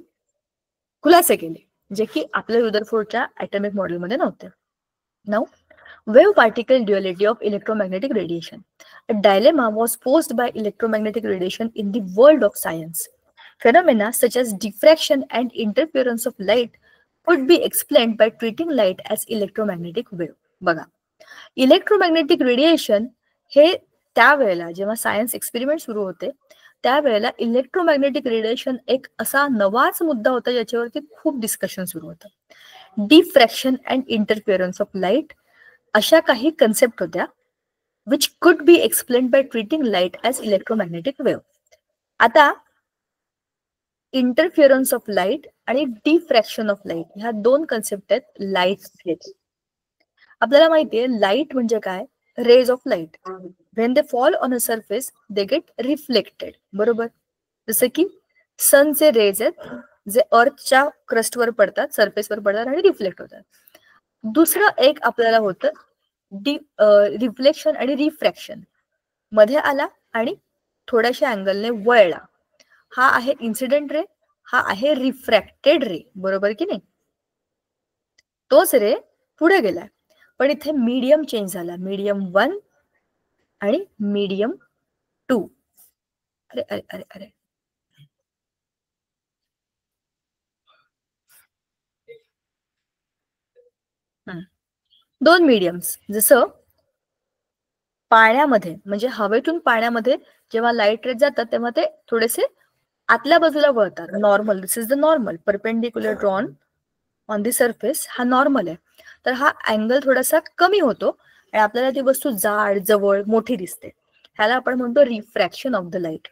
खुलासे केले, जे की आपल्या रुदरफोर्डच्या ॲटॉमिक मॉडेलमध्ये नव्हते. Now, wave particle duality of electromagnetic radiation. A dilemma was posed by electromagnetic radiation in the world of science. Phenomena such as diffraction and interference of light could be explained by treating light as electromagnetic wave. बघा, electromagnetic radiation हे त्यावेळेला जेव्हा science experiment सुरू होते त्यावेळेला electromagnetic radiation एक असा नवाच मुद्दा होता ज्याच्यावरती खूप डिस्कशन सुरू होतं. Diffraction and interference of light अशा काही कन्सेप्ट होत्या which could be explain by treating light as electromagnetic wave. आता इंटरफिअरन्स ऑफ लाईट आणि डिफ्रॅक्शन ऑफ लाईट ह्या दोन कन्सेप्ट आहेत लाईट. आपल्याला माहितीये लाईट म्हणजे काय, rays of light. When they fall on a surface they get reflected. बरोबर, जसं की सनचे रेज आहेत जे अर्थच्या क्रस्टवर पडतात, सरफेसवर पडतात आणि रिफ्लेक्ट होतात. दुसरं एक आपल्याला होतं रिफ्लेक्शन आणि रिफ्रॅक्शन. मध्ये आला आणि थोड्याशा अँगलने वळला. हा आहे इन्सिडेंट रे, हा आहे रिफ्रॅक्टेड रे. बरोबर की नाही? तोच रे पुढे गेलाय पण इथे मीडियम चेंज झाला. मीडियम 1 आणि मीडियम 2. अरे अरे अरे अरे दोन मीडियम्स. जसं पाण्यामध्ये म्हणजे हवेतून पाण्यामध्ये जेव्हा लाईट रेज जातात तेव्हा ते थोडेसे आतल्या बाजूला वळतात. Normal, this is the normal perpendicular drawn on the surface. हा नॉर्मल आहे. तर हा अँगल थोडासा कमी होतो आणि आपल्याला ती वस्तू जाड, जवळ, मोठी दिसते. ह्याला आपण म्हणतो रिफ्रॅक्शन ऑफ द लाईट.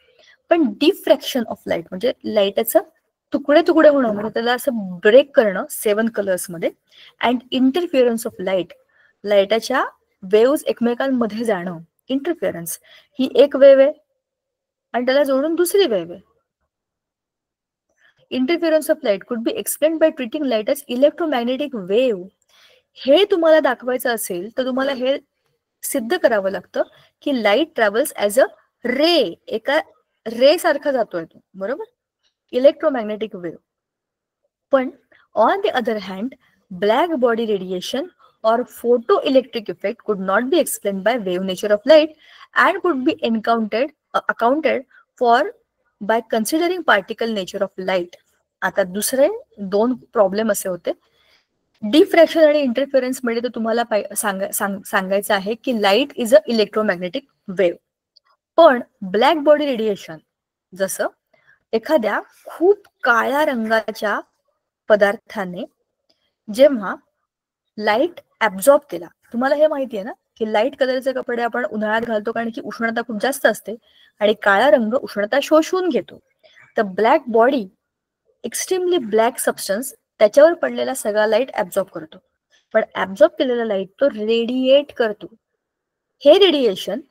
पण डिफ्रॅक्शन ऑफ लाईट म्हणजे लाईटचं तुकडे तुकडे होणं, म्हणजे त्याला असं ब्रेक करणं 7 कलर्स मध्ये. अँड इंटरफिअरन्स ऑफ लाईट, लाईटाच्या वेव्स एकमेकांमध्ये जाणं. इंटरफिअरन्स ही एक वेव्ह आहे आणि त्याला जोडून दुसरी वेव्ह आहे. Interference of light could be explain by treating light as electromagnetic wave. हे तुम्हाला दाखवायचं असेल तर तुम्हाला हे सिद्ध करावं लागतं की लाईट ट्रॅव्हल्स ऍज अ रे, एका रे सारखा जातोय तो, बरोबर, इलेक्ट्रोमॅग्नेटिक वेव्ह. पण on the other hand black body radiation or photoelectric effect could not be explained by wave nature of light and could be accounted for by considering particle nature of light. आता दुसरे दोन problem असे होते. Diffraction आणि interference मध्ये तर तुम्हाला सांगायचं आहे की light is a electromagnetic wave. पण ब्लॅक बॉडी रेडिएशन, जसं एखाद्या खूप काळ्या रंगाच्या पदार्थाने जेव्हा लाईट ऍब्झॉर्ब केला, तुम्हाला हे माहिती आहे ना की लाईट कलरचे कपडे आपण उन्हाळ्यात घालतो कारण की उष्णता खूप जास्त असते आणि काळा रंग उष्णता शोषून घेतो. तर black body, extremely black substance, त्याच्यावर पडलेला सगळा लाईट ऍब्झॉर्ब करतो. पण ऍब्झॉर्ब केलेला लाईट तो रेडिएट करतो. हे रेडिएशन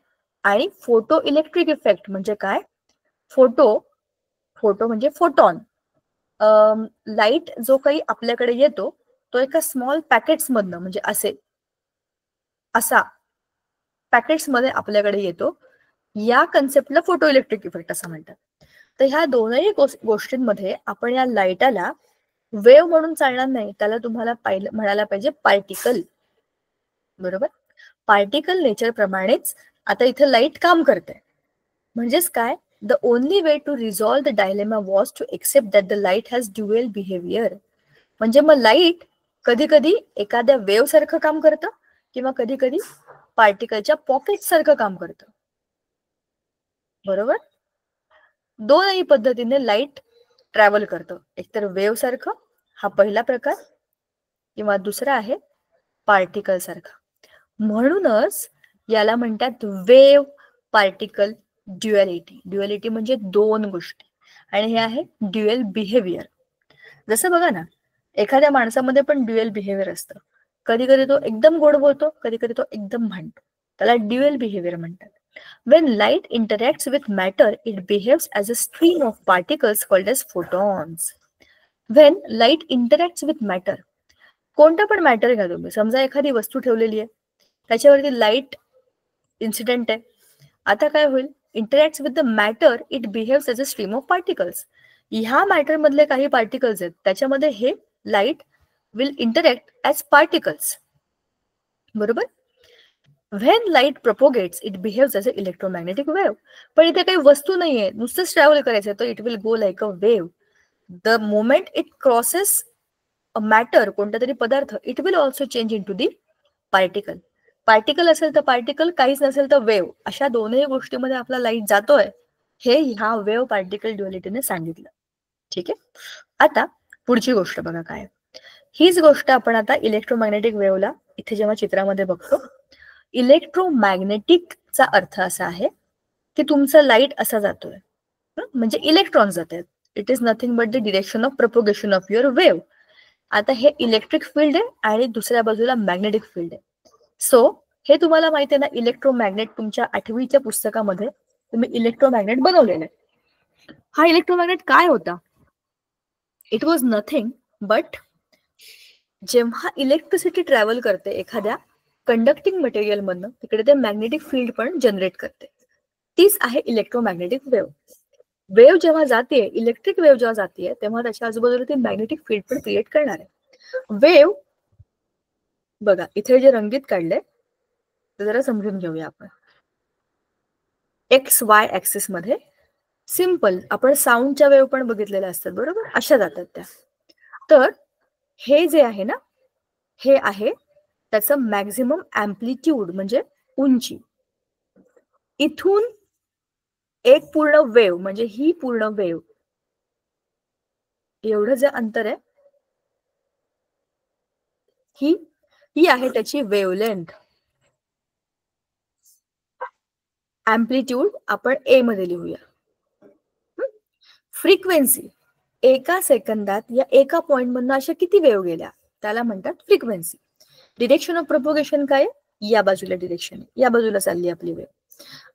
आणि फोटो इलेक्ट्रिक इफेक्ट म्हणजे काय? फोटो म्हणजे फोटॉन. लाईट जो काही आपल्याकडे येतो तो एका स्मॉल पॅकेट्स मधनं, म्हणजे असा पॅकेट्स मध्ये आपल्याकडे येतो. या कन्सेप्टला फोटो इलेक्ट्रिक इफेक्ट असं म्हणतात. तर ह्या दोनही गोष्टींमध्ये आपण या लाईटाला वेव्ह म्हणून चालणार नाही, त्याला तुम्हाला म्हणायला पाहिजे पार्टिकल, बरोबर. पार्टिकल नेचर प्रमाणेच आता इथे लाईट काम करते. म्हणजेच काय? The only way to resolve the dilemma was to accept that the light has dual behaviour. म्हणजे मग लाईट कधी कधी एखाद्या वेव्ह सारखं काम करतं किंवा कधी कधी पार्टिकलच्या पॉकेट सारखं काम करतं, बरोबर. दोनही पद्धतीने लाईट ट्रॅव्हल करतं. एकतर वेव्ह सारखं, हा पहिला प्रकार, किंवा दुसरा आहे पार्टिकल सारखा. म्हणूनच याला म्हणतात वेव्ह पार्टिकल ड्युएलिटी. ड्युएलिटी म्हणजे दोन गोष्टी, आणि हे आहे ड्युएल बिहेवियर. जसं बघा ना, एखाद्या माणसामध्ये पण ड्युएल बिहेवियर असतं. कधी कधी तो एकदम गोड बोलतो, कधी कधी तो एकदम भांडतो, त्याला ड्युएल बिहेवियर म्हणतात. When light interacts with matter, it behaves as a stream of particles called as photons. When light interacts with matter, कोणता पण मॅटर घ्या तुम्ही, समजा एखादी वस्तू ठेवलेली आहे, त्याच्यावरती लाईट इन्सिडेंट आहे. आता काय होईल? Interacts with the matter, it behaves as a stream of particles. ह्या मॅटर मधले काही पार्टिकल्स आहेत, त्याच्यामध्ये हे light will interact as particles, बरोबर. When light propagates, it behaves as an electromagnetic wave. पण इथे काही वस्तू नाहीये, नुसतंच ट्रॅव्हल करायचं, तर it will go like a wave. The moment it crosses a matter, कोणता तरी पदार्थ, it will also change in to the particle. Particle असेल तर पार्टिकल, काहीच नसेल तर वेव्ह. अशा दोनही गोष्टीमध्ये आपला लाईट जातोय, हे ह्या वेव्ह पार्टिकल ड्युएलिटीने सांगितलं. ठीक आहे. आता पुढची गोष्ट बघा काय. हीच गोष्ट आपण आता इलेक्ट्रोमॅग्नेटिक वेव्हला इथे जेव्हा चित्रामध्ये बघतो, इलेक्ट्रोमॅग्नेटिकचा अर्थ असा आहे की तुमचं लाईट असा जातोय, म्हणजे इलेक्ट्रॉन जात आहेत. It is nothing but the direction of propagation of your wave. आता हे इलेक्ट्रिक फील्ड आहे आणि दुसऱ्या बाजूला मॅग्नेटिक फील्ड आहे. सो हे तुम्हाला माहिती आहे ना, इलेक्ट्रोमॅग्नेट तुमच्या 8वीच्या पुस्तकामध्ये तुम्ही इलेक्ट्रोमॅग्नेट बनवलेलं आहे. हा इलेक्ट्रोमॅग्नेट काय होता? इट वॉज नथिंग बट, जेव्हा इलेक्ट्रिसिटी ट्रॅव्हल करते एखाद्या कंडक्टिंग मटेरियल मधनं, तिकडे ते मॅग्नेटिक फील्ड पण जनरेट करते. तीच आहे इलेक्ट्रोमॅग्नेटिक वेव्ह. वेव्ह जेव्हा जाते, इलेक्ट्रिक वेव्ह जेव्हा जाते, तेव्हा त्याच्या आजूबाजूला ते मॅग्नेटिक फील्ड पण क्रिएट करणार आहे. वेव्ह बघा, इथे जे रंगीत काढले ते जरा समजून घेऊया आपण. एक्स वाय ऍक्सिस मध्ये सिंपल आपण साऊंडच्या वेव्ह पण बघितलेल्या असतात, बरोबर, अशा जातात त्या. तर हे जे आहे ना, हे आहे त्याचं मॅक्झिमम अँप्लिट्यूड, म्हणजे उंची. इथून एक पूर्ण वेव्ह, म्हणजे ही पूर्ण वेव्ह, एवढं जे अंतर आहे, ही आहे त्याची वेव्हलेंथ. अँप्लिट्यूड आपण ए मध्ये लिहूया. फ्रिक्वेन्सी, एका सेकंदात या एका पॉइंट मधनं अशा किती वेव्ह गेल्या, त्याला म्हणतात फ्रिक्वेन्सी. डिरेक्शन ऑफ प्रोपोगेशन काय? या बाजूला डिरेक्शन, या बाजूला चालली आपली वेव्ह.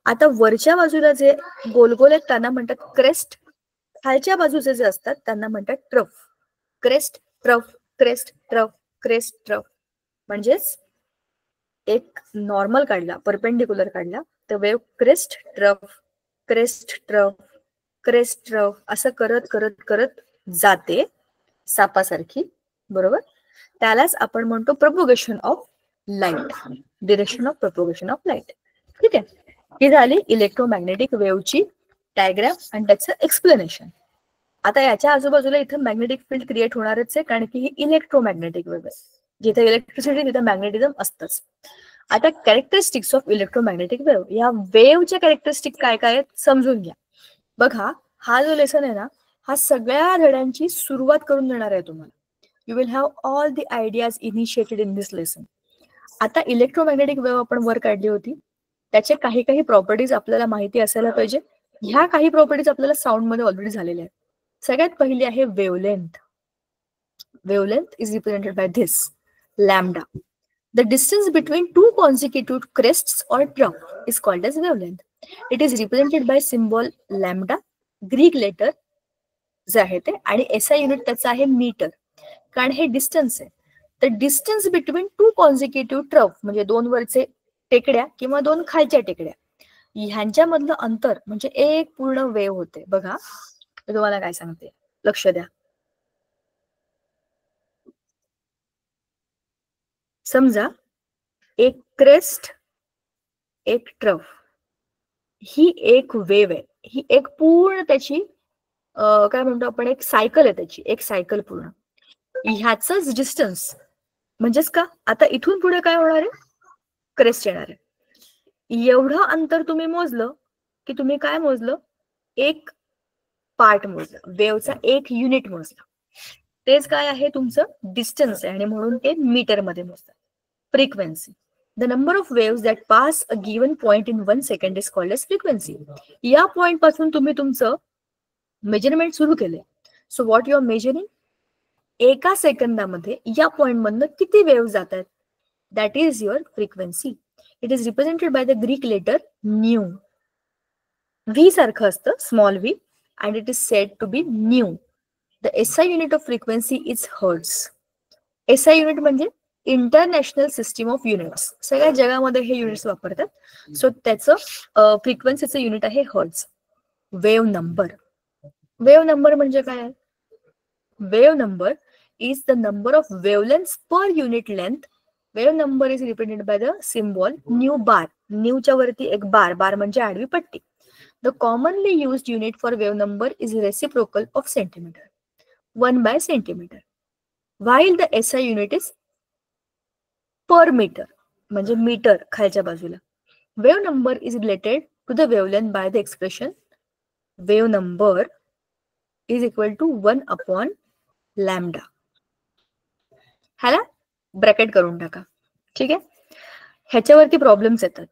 आता वरच्या बाजूला जे गोलगोल आहेत त्यांना म्हणतात क्रेस्ट, खालच्या बाजूचे जे असतात त्यांना म्हणतात trough. Crest trough, crest trough, crest trough. म्हणजेच एक नॉर्मल काढला, परपेंडिक्युलर काढला तर wave crest trough, crest trough, crest trough असं करत करत करत जाते सापासारखी, बरोबर. त्यालाच आपण म्हणतो propagation of light, direction of propagation of light. ठीक आहे, ही झाली इलेक्ट्रोमॅग्नेटिक वेव्हची डायग्राम आणि त्याचं एक्सप्लेनेशन. आता याच्या आजूबाजूला इथं मॅग्नेटिक फील्ड क्रिएट होणारच आहे, कारण की ही इलेक्ट्रोमॅग्नेटिक वेव्ह आहे. जिथे इलेक्ट्रिसिटी तिथे मॅग्नेटिझम असतंच. आता कॅरेक्टरिस्टिक्स ऑफ इलेक्ट्रोमॅग्नेटिक वेव्ह, या वेव्हच्या कॅरेक्टरिस्टिक काय काय आहेत समजून घ्या. बघा, हा जो लेसन आहे ना, हा सगळ्या धड्यांची सुरुवात करून देणार आहे तुम्हाला. You will have all the ideas initiated in this lesson. आता इलेक्ट्रोमॅग्नेटिक वेव्ह आपण वर काढली होती, त्याचे काही काही प्रॉपर्टीज आपल्याला माहिती असायला पाहिजे. ह्या काही प्रॉपर्टीज आपल्याला साऊंड मध्ये ऑलरेडी झालेल्या आहेत. सगळ्यात पहिली आहे wavelength. Wavelength is represented by this lambda. The distance between two consecutive crests or trough is called as wavelength. It is represented by symbol lambda, Greek letter जे आहे ते, आणि SI युनिट त्याचा आहे मीटर, कारण हे डिस्टन्स आहे. तर distance between two consecutive trough म्हणजे दोन वरचे टेकड्या किंवा दोन खालच्या टेकड्या, ह्यांच्यामधलं अंतर म्हणजे एक पूर्ण वेव्ह होते. बघा मी तुम्हाला काय सांगते, लक्ष द्या. समजा एक क्रेस्ट, एक ट्रफ, ही एक वेव आहे. ही एक पूर्ण त्याची काय म्हणतो आपण, एक सायकल आहे त्याची, एक सायकल पूर्ण. ह्याचंच डिस्टन्स म्हणजेच का, आता इथून पुढे काय होणार आहे, क्रेस्ट येणार आहे. एवढं अंतर तुम्ही मोजलं की तुम्ही काय मोजलं, एक पार्ट मोजला, वेवचा एक युनिट मोजला. तेच काय आहे, तुमचं डिस्टन्स आहे, आणि म्हणून ते मीटर मध्ये मोजतात. Frequency, the number of waves that pass a given point in 1 second is called as frequency. या पॉइंट पासून तुम्ही तुमचं मेजरमेंट सुरू केले. So what you are measuring, एका सेकंदामध्ये या पॉइंट मधनं किती वेव्ह जात आहेत, that is your frequency. It is represented by the Greek letter nu. V सारखं असतं, small v, and it is said to be nu. The SI unit of frequency is hertz. SI unit म्हणजे international system of units. सगळ्या जगामध्ये हे units वापरतात. So त्याचं फ्रिक्वेन्सीचं unit आहे hertz. Wave number, wave number म्हणजे काय, wave number is the number of wavelengths per unit length. Wave number is represented by the symbol nu bar. न्यूच्या वरती एक बार, बार म्हणजे आडवी पट्टी. The commonly used unit for wave number is reciprocal of centimetre, 1/सेंटीमीटर. While the SI unit is per metre, म्हणजे metre खालच्या बाजूला. Wave number is related to the wavelength by the expression wave number is equal to 1/लॅम्डा. ह्याला bracket करून टाका. ठीक आहे, ह्याच्यावरती प्रॉब्लेम्स येतात,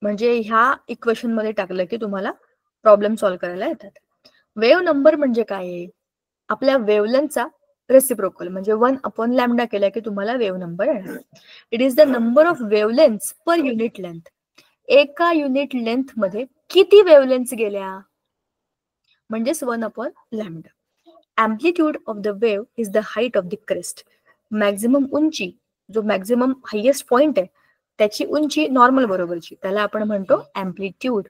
म्हणजे ह्या इक्वेशन मध्ये टाकलं की तुम्हाला प्रॉब्लेम सॉल्व्ह करायला येतात. वेव्ह नंबर म्हणजे काय, आपल्या वेवलेंथचा रेसिप्रोकल, म्हणजे 1/लॅम्डा केला की तुम्हाला वेव्ह नंबर येणार. It is the number of wavelengths per unit length. एका युनिट लेंथ मध्ये किती वेवलेंथ्स गेल्या, म्हणजेच 1/लॅम्डा. Amplitude of the wave is the height of the crest. Maximum उंची, जो मॅक्झिमम हायेस्ट पॉइंट आहे त्याची उंची नॉर्मल बरोबरची, त्याला आपण म्हणतो amplitude.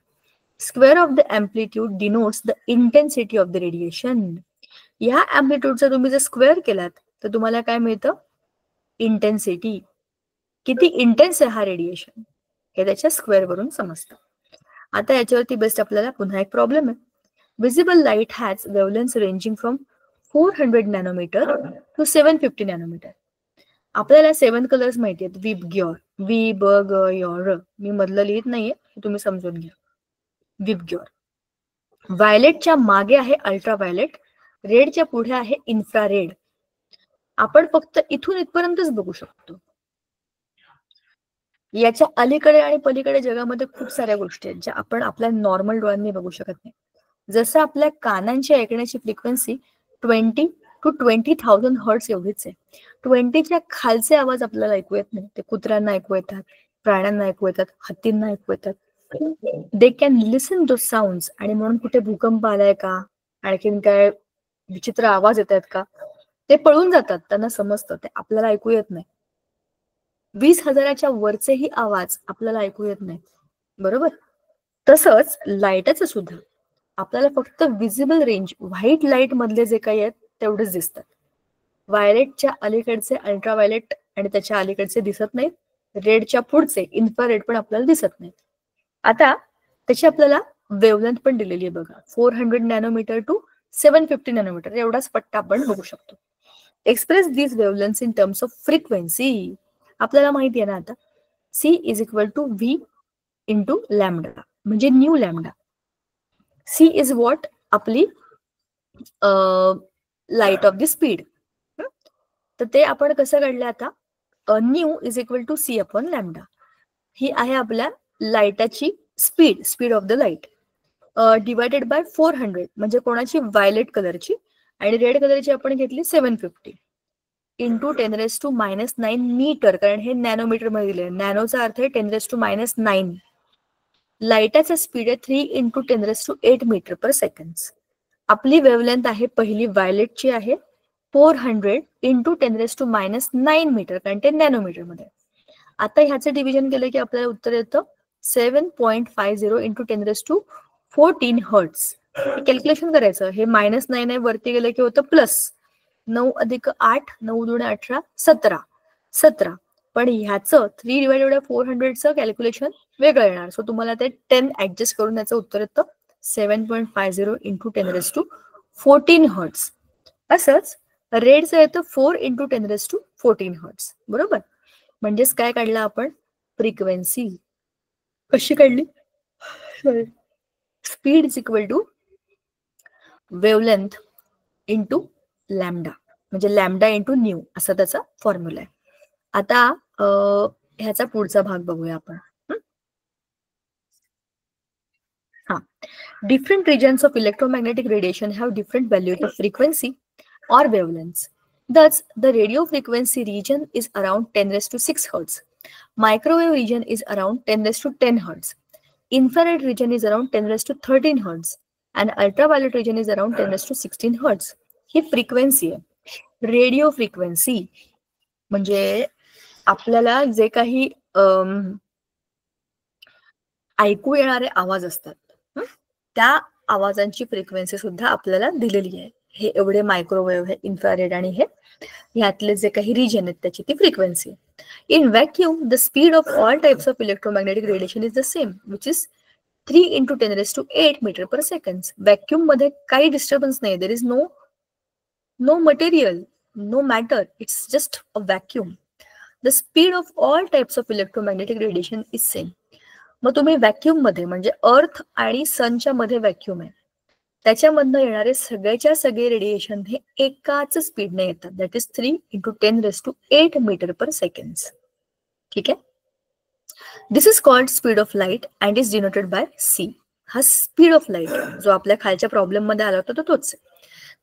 Square of the amplitude denotes the intensity of the radiation. या अँप्लिट्यूडचा तुम्ही जर स्क्वेअर केलात तर तुम्हाला काय मिळतं, इंटेन्सिटी. किती इंटेन्स आहे हा रेडिएशन हे त्याच्या स्क्वेअर वरून समजतं. आता याच्यावरती बेस्ट आपल्याला पुन्हा एक प्रॉब्लेम आहे. Visible light has wavelength ranging from 400 nanometre to 750 nanometre. आपल्याला 7 कलर्स माहिती आहेत, विबग्योर, वी ब ग य. मी मधलं लिहित नाहीये, तुम्ही समजून घ्या. विबग्योर. व्हायलेटच्या मागे आहे अल्ट्राव्हायलेट, रेडच्या पुढे आहे इन्फ्रारेड. आपण फक्त इथून इथपर्यंतच बघू शकतो. याच्या अलीकडे आणि पलीकडे जगामध्ये खूप साऱ्या गोष्टी आहेत ज्या आपण आपल्या नॉर्मल डोळ्यांनी बघू शकत नाही. जसं आपल्या कानांची ऐकण्याची फ्रिक्वेन्सी 20 to 20,000 हर्ट्स एवढीच आहे. 20च्या खालचे आवाज आपल्याला ऐकू येत नाही. ते कुत्र्यांना ऐकू येतात, प्राण्यांना ऐकू येतात, हत्तींना ऐकू येतात. They can listen those sounds. आणि म्हणून कुठे भूकंप आलाय का, आणखीन काय विचित्र आवाज येत आहेत का, ते पळून जातात, त्यांना समजतं, ते आपल्याला ऐकू येत नाही. 20,000च्या वरचेही आवाज आपल्याला ऐकू येत नाही, बरोबर. तसंच लाईटचं सुद्धा आपल्याला फक्त विजिबल रेंज, व्हाईट लाईट मधले जे काही आहेत तेवढेच दिसतात. व्हायलेटच्या अलीकडचे अल्ट्राव्हायलेट आणि त्याच्या अलीकडचे दिसत नाहीत. रेडच्या पुढचे इन्फ्रारेड पण आपल्याला दिसत नाहीत. आता त्याची आपल्याला वेवलेंथ पण दिलेली आहे बघा, 400 नॅनोमीटर टू 750 नॅनोमीटर एवढाच पट्टा आपण बघू शकतो. Express this wavelength in terms of frequency. आपल्याला माहिती आहे ना आता, C is equal to V into lambda, म्हणजे nu lambda. C is what, आपली लाईट ऑफ द स्पीड. तर ते आपण कसं काढलं आता, nu is equal to C upon lambda. ही आहे आपल्या लाईटाची speed, speed of the light, divided by 400, म्हणजे कोणाची, व्हायलेट कलरची, आणि रेड कलरची आपण घेतली 750 इंटू 10⁻⁹ मीटर, कारण हे नॅनोमीटर मध्ये दिले. नॅनोचा अर्थ आहे 10⁻⁹. लाईटाचा स्पीड आहे 3 इंटू 10⁸ मीटर पर सेकंड. आपली वेवलेंथ आहे पहिली व्हायलेटची आहे 400 इंटू 10⁻⁹ मीटर, कारण ते नॅनोमीटर मध्ये. आता ह्याचं डिव्हिजन केलं की आपल्याला उत्तर येतं 7.50 इंटू 10⁻14 हर्ट्स. कॅल्क्युलेशन करायचं, हे -9 आहे, वरती गेलं की होतं प्लस 9 अधिक 8, 9 दुणे 18, 17. पण ह्याचं 3 डिवायडेड बाय 400चं कॅल्क्युलेशन वेगळं येणार. सो तुम्हाला ते 10 ऍडजस्ट करून याचं उत्तर येतं 7.50 इंटू 10⁻14 हर्ट्स. असंच रेडचं येतं 4 इंटू 10⁻14 हर्ट्स, बरोबर. म्हणजेच काय काढलं आपण, फ्रिक्वेन्सी. कशी काढली, speed is equal to wavelength into lambda, म्हणजे लॅम्डा इंटू न्यू, असा त्याचा फॉर्म्युला आहे. आता ह्याचा पुढचा भाग बघूया आपण. हा, different regions of electromagnetic radiation have different values of frequency or wavelengths. Thus, the radio frequency region is around 10⁻⁶ Hz. Microwave region is around 10⁻⁻10 Hz. Infrared region is around 10⁻⁻13 Hz. And ultraviolet region is around 10⁻⁻16 Hz. He frequency आहे. Radio frequency म्हणजे आपल्याला जे काही ऐकू येणारे आवाज असतात, त्या आवाजांची फ्रिक्वेन्सी सुद्धा आपल्याला दिलेली आहे. हे एवढे मायक्रोवेव्ह, हे इन्फ्रारेड, आणि हे ह्यातले जे काही रिजन आहेत त्याची ती frequency. In vacuum the speed of all types of electromagnetic radiation is the same, which is 3 into 10⁸ metre per second. Vacuum मध्ये काही डिस्टर्बन्स नाही, there is no material, no matter, it's just a vacuum. The speed of all types of electromagnetic radiation is same. मग तुम्ही vacuum मध्ये, म्हणजे अर्थ आणि सनच्या मध्ये व्हॅक्यूम आहे, त्याच्यामधनं येणारे सगळ्याच्या सगळे रेडिएशन हे एकाच स्पीडने येतात, that is 3 into 10⁸ metre per second. ठीक आहे. This is called speed of light and is denoted by C. हा स्पीड ऑफ लाईट जो आपल्या खालच्या प्रॉब्लेम मध्ये आला होता तो तोच आहे.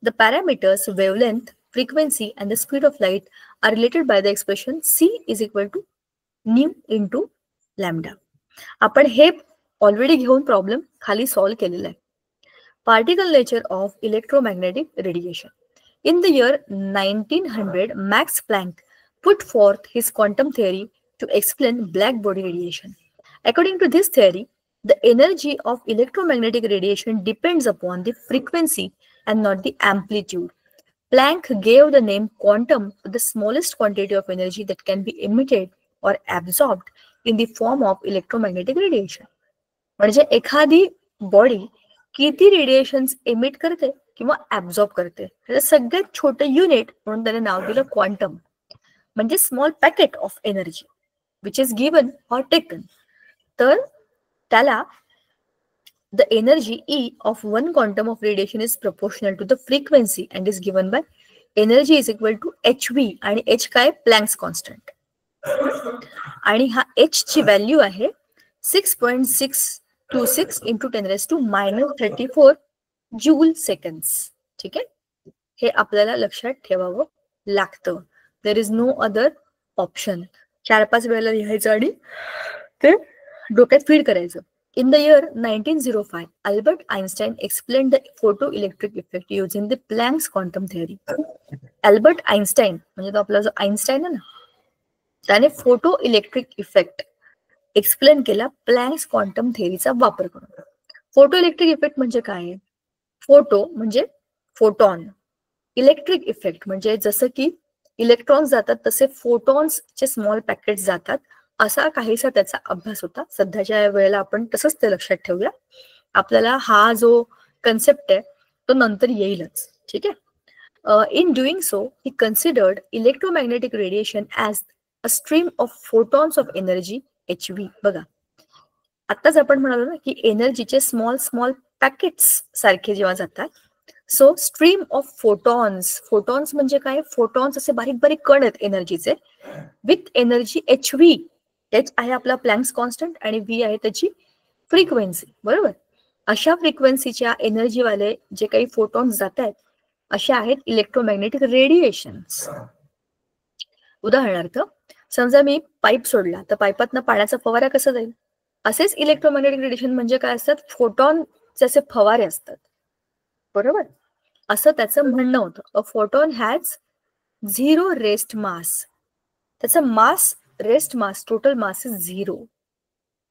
The parameters wavelength, frequency and the speed of light are related by the expression C is equal to nu into lambda. आपण हे ऑलरेडी घेऊन प्रॉब्लेम खाली सॉल्व्ह केलेला आहे. Particle nature of electromagnetic radiation. In the year 1900, Max Planck put forth his quantum theory to explain black body radiation. According to this theory, the energy of electromagnetic radiation depends upon the frequency and not the amplitude. Planck gave the name quantum to the smallest quantity of energy that can be emitted or absorbed in the form of electromagnetic radiation. म्हणजे एखादी body किती radiations emit करते किंवा absorb करते, त्याचं सगळ्यात छोटं unit म्हणून त्याने नाव दिलं क्वांटम, म्हणजे small packet of energy which is given or taken. तर त्याला the energy E of one quantum of radiation is proportional to the frequency and is given by energy is equal to hv, आणि h काय, Planck's constant, आणि हा h ची value आहे 6.626 into 10⁻⁻34 joule seconds. ठीक आहे, हे आपल्याला लक्षात ठेवावं लागतं. There is no other option. 4-5 वेळेला लिहायचं आणि ते डोक्यात फीड करायचं. In the year 1905, Albert Einstein explained the photoelectric effect using the Planck's quantum theory. Albert Einstein म्हणजे तो आपला जो आइन्स्टाईन आहे ना, त्याने फोटो इलेक्ट्रिक इफेक्ट एक्सप्लेन केला प्लँक्स क्वांटम थेअरीचा वापर करून. फोटो इलेक्ट्रिक इफेक्ट म्हणजे काय? फोटो म्हणजे फोटॉन, इलेक्ट्रिक इफेक्ट म्हणजे जसं की इलेक्ट्रॉन्स जातात तसे फोटॉन्सचे स्मॉल पॅकेट्स जातात, असा काहीसा त्याचा अभ्यास होता. सध्याच्या वेळेला आपण तसंच ते लक्षात ठेवूया. आपल्याला हा जो कन्सेप्ट आहे तो नंतर येईलच. ठीक आहे. In doing so, he considered electromagnetic radiation as a stream of photons of energy, HV. बघा, आताच आपण म्हणालो ना की एनर्जीचे स्मॉल स्मॉल पॅकेट्स सारखे जेव्हा जातात, so stream of photons, photons म्हणजे काय? फोटॉन्स असे बारीक बारीक कण आहेत एनर्जीचे, विथ एनर्जी HV. एच आहे आपला प्लँक्स कॉन्स्टंट आणि व्ही आहे त्याची फ्रिक्वेन्सी, बरोबर. अशा फ्रिक्वेन्सीच्या एनर्जीवाले जे काही फोटॉन्स जात आहेत अशा आहेत इलेक्ट्रोमॅग्नेटिक रेडिएशन्स. उदाहरणार्थ, समजा मी पाईप सोडला तर पाईपातनं पाण्याचा फवारा कसा जाईल? असेच इलेक्ट्रोमॅग्नेटिक रेडिएशन म्हणजे काय असतात? फोटॉनचे असे फवारे असतात, बरोबर. असं त्याचं म्हणणं होतं. A photon has 0 rest mass. त्याचं mass, rest mass, total mass is 0,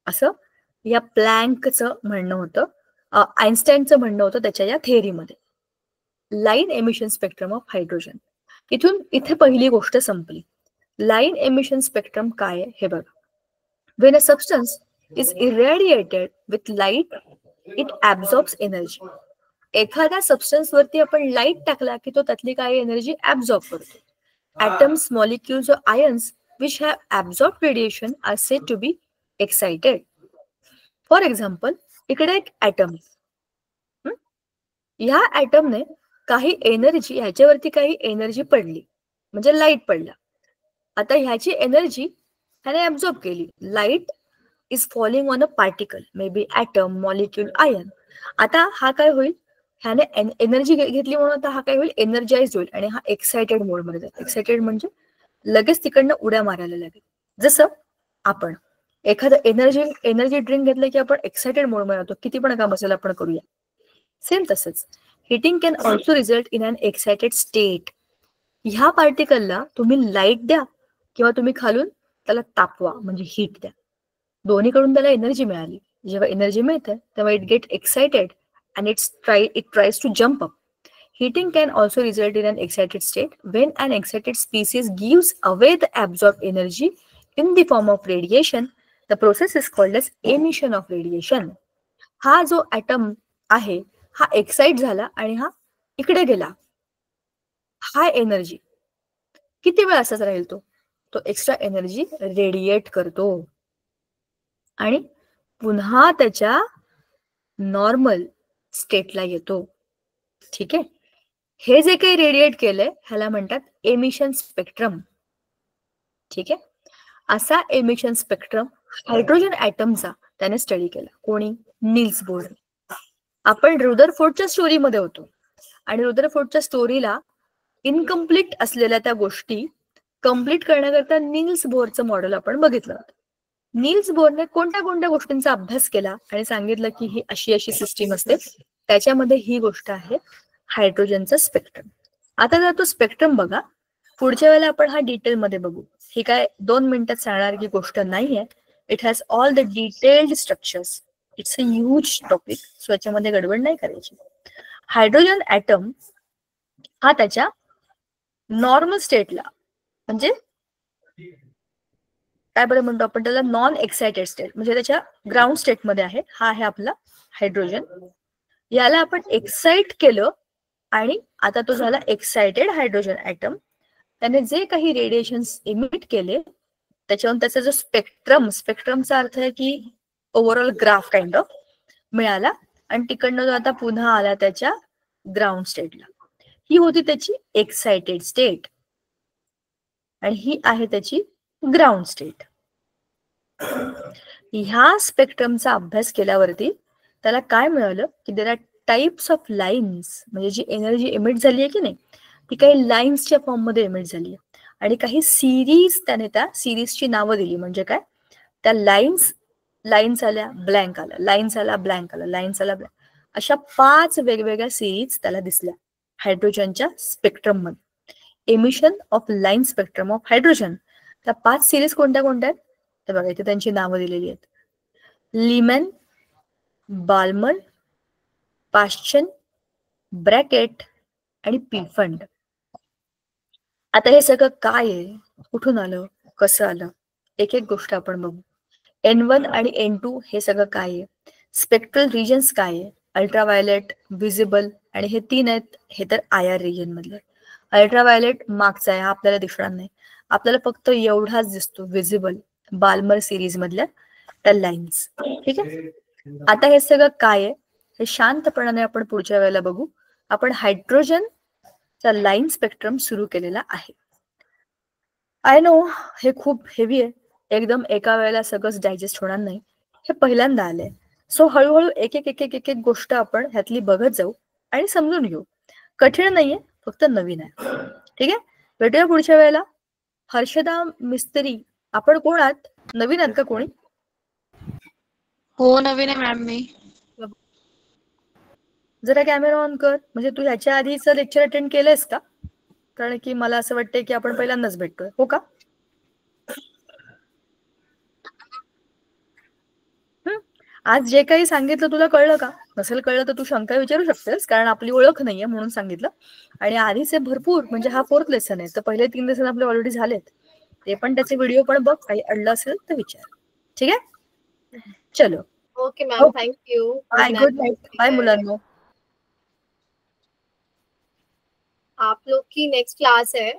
असं या प्लँकचं म्हणणं होतं. आइन्स्टाईनचं म्हणणं होतं त्याच्या या थेअरीमध्ये. Line emission spectrum of hydrogen. इथे पहिली गोष्ट संपली. लाईन एमिशन स्पेक्ट्रम काय आहे हे बघा. When a substance is irradiated with light, it absorbs energy. एखाद्या सबस्टन्स वरती आपण लाईट टाकला की तो त्यातली काही एनर्जी ऍब्झॉर्ब करतो. atoms, molecules or ions which have absorbed radiation are said to be excited. For example, इकडे एक ऍटम, ह्या ऍटमने काही एनर्जी, ह्याच्यावरती काही एनर्जी पडली म्हणजे लाईट पडला. आता ह्याची एनर्जी ह्याने ऍब्झॉर्ब केली. Light is falling on a particle, may be atom, molecule, ion. आता हा काय होईल? ह्याने एनर्जी घेतली म्हणून आता हा काय होईल? एनर्जाइज होईल आणि हा एक्साइटेड मोड मध्ये जाईल. एक्साइटेड म्हणजे लगेच तिकडनं उड्या मारायला लागेल. जसं आपण एखादं एनर्जी ड्रिंक घेतलं की आपण एक्साइटेड मोड मध्ये जातो, किती पण काम असेल आपण करूया. सेम तसंच heating can also result in an excited state. ह्या पार्टिकलला तुम्ही लाईट द्या किंवा तुम्ही खालून त्याला तापवा म्हणजे हीट द्या, दोन्हीकडून त्याला एनर्जी मिळाली. जेव्हा एनर्जी मिळते तेव्हा it get excited and it tries to jump up. Heating can also result in an excited state. When an excited species gives away the absorbed energy in the form of radiation, the process is called as emission of radiation. हा जो atom आहे हा excite झाला आणि हा इकडे गेला. High energy किती वेळ असाच राहील? तो एक्स्ट्रा एनर्जी रेडिएट करतो आणि पुन्हा त्याच्या नॉर्मल स्टेटला येतो. ठीक आहे. हे जे काही रेडिएट केलंय ह्याला म्हणतात एमिशन स्पेक्ट्रम. ठीक आहे. असा एमिशन स्पेक्ट्रम हायड्रोजन ऍटमचा त्याने स्टडी केला. कोणी? Niels Bohr. आपण रुदरफोर्डच्या स्टोरीमध्ये होतो आणि रुदरफोर्डच्या स्टोरीला इनकम्प्लीट असलेल्या त्या गोष्टी कम्प्लीट करण्याकरता नील्स बोरचं मॉडेल आपण बघितलं होतं. नील्स बोरने कोणत्या कोणत्या गोष्टींचा अभ्यास केला आणि सांगितलं की ही अशी अशी सिस्टीम असते. त्याच्यामध्ये ही गोष्ट आहे हायड्रोजनचा स्पेक्ट्रम. आता जर तो स्पेक्ट्रम बघा, पुढच्या वेळेला आपण हा डिटेलमध्ये बघू. ही काय 2 मिनिटात सांगणारी गोष्ट नाहीये. It has all the detailed structures. It's a huge topic, so याच्यामध्ये गडबड नाही करायची. हायड्रोजन ऍटम हा त्याच्या नॉर्मल स्टेटला म्हणजे काय बरं म्हणतो आपण त्याला, नॉन एक्साइटेड स्टेट म्हणजे त्याच्या ग्राउंड स्टेटमध्ये आहे. हा आहे आपला हायड्रोजन. याला आपण एक्साइट केलं आणि आता तो झाला एक्साइटेड हायड्रोजन ऍटम. त्याने जे काही रेडिएशन्स इमिट केले त्याच्यावरून त्याचा जो स्पेक्ट्रमचा अर्थ आहे की ओव्हरऑल ग्राफ काइंड ऑफ मिळाला आणि तिकडनं जो आता पुन्हा आला त्याच्या ग्राउंड स्टेटला. ही होती त्याची एक्साइटेड स्टेट आणि ही आहे त्याची ग्राउंड स्टेट. ह्या स्पेक्ट्रमचा अभ्यास केल्यावरती त्याला काय मिळालं की there are types of lines, म्हणजे जी एनर्जी इमिट झाली आहे की नाही ती काही लाईन्सच्या फॉर्म मध्ये इमिट झाली आहे आणि काही सिरीज त्याने त्या सिरीजची नावं दिली. म्हणजे काय? त्या लाईन्स लाईन्स आल्या ब्लँक आला, लाईन्स आला ब्लँक आला, लाईन्स आला ब्लँक, अशा 5 वेगवेगळ्या सिरीज त्याला दिसल्या हायड्रोजनच्या स्पेक्ट्रम मध्ये. Emission of line spectrum of hydrogen. त्या 5 सिरीज कोणत्या कोणत्या आहेत तर बघा इथे त्यांची नावं दिलेली आहेत. लिमॅन, बाल्मर, पाश्चन, ब्रॅकेट आणि पिफंड. आता हे सगळं काय आहे, कुठून आलं, कसं आलं, एक एक गोष्ट आपण बघू. N1 आणि N2 हे सगळं काय आहे, स्पेक्ट्रल रिजन्स काय आहे, अल्ट्राव्हायलेट, व्हिजिबल आणि हे 3 आहेत हे तर IR रिजन मधले. अल्ट्राव्हायलेट मागचा आहे, हा आपल्याला दिसणार नाही, आपल्याला फक्त एवढाच दिसतो व्हिजिबल बाल्मर सिरीज मधल्या त्या लाईन्स. ठीक आहे. आता हे सगळं काय आहे हे शांतपणाने आपण पुढच्या वेळेला बघू. आपण हायड्रोजनचा लाईन स्पेक्ट्रम सुरू केलेला आहे. आय नो हे खूप हेवी आहे, एकदम एका वेळेला सगळंच डायजेस्ट होणार नाही, हे पहिल्यांदा आलंय. सो हळूहळू एक एक एक एक एक एक गोष्ट आपण ह्यातली बघत जाऊ आणि समजून घेऊ. कठीण नाहीये, फक्त नवीन आहे. ठीक आहे, भेटूया पुढच्या वेळेला. हर्षदा मिस्त्री, आपण कोण आहात, नवीन आहात का कोणी? हो नवीन आहे मॅम मी. जरा कॅमेरा ऑन कर, म्हणजे तू ह्याच्या आधीच लेक्चर अटेंड केलंयस का? कारण की मला असं वाटतंय की आपण पहिल्यांदाच भेटतोय. हो का? आज जे काही सांगितलं तुला कळलं का? नसेल कळलं तर तू शंका विचारू शकतेस, कारण आपली ओळख नाहीये म्हणून सांगितलं. आणि आधीचे भरपूर, म्हणजे हा 4th लेसन आहे, तर पहिले 3 लेसन आपले ऑलरेडी झालेत, ते पण त्याचे व्हिडिओ पण बघ, काही अडलं असेल तर विचार. ठीक आहे, चलो. Okay ma'am, thank you. Bye, good night. Bye मुलांनो. आप लोग की नेक्स्ट क्लास है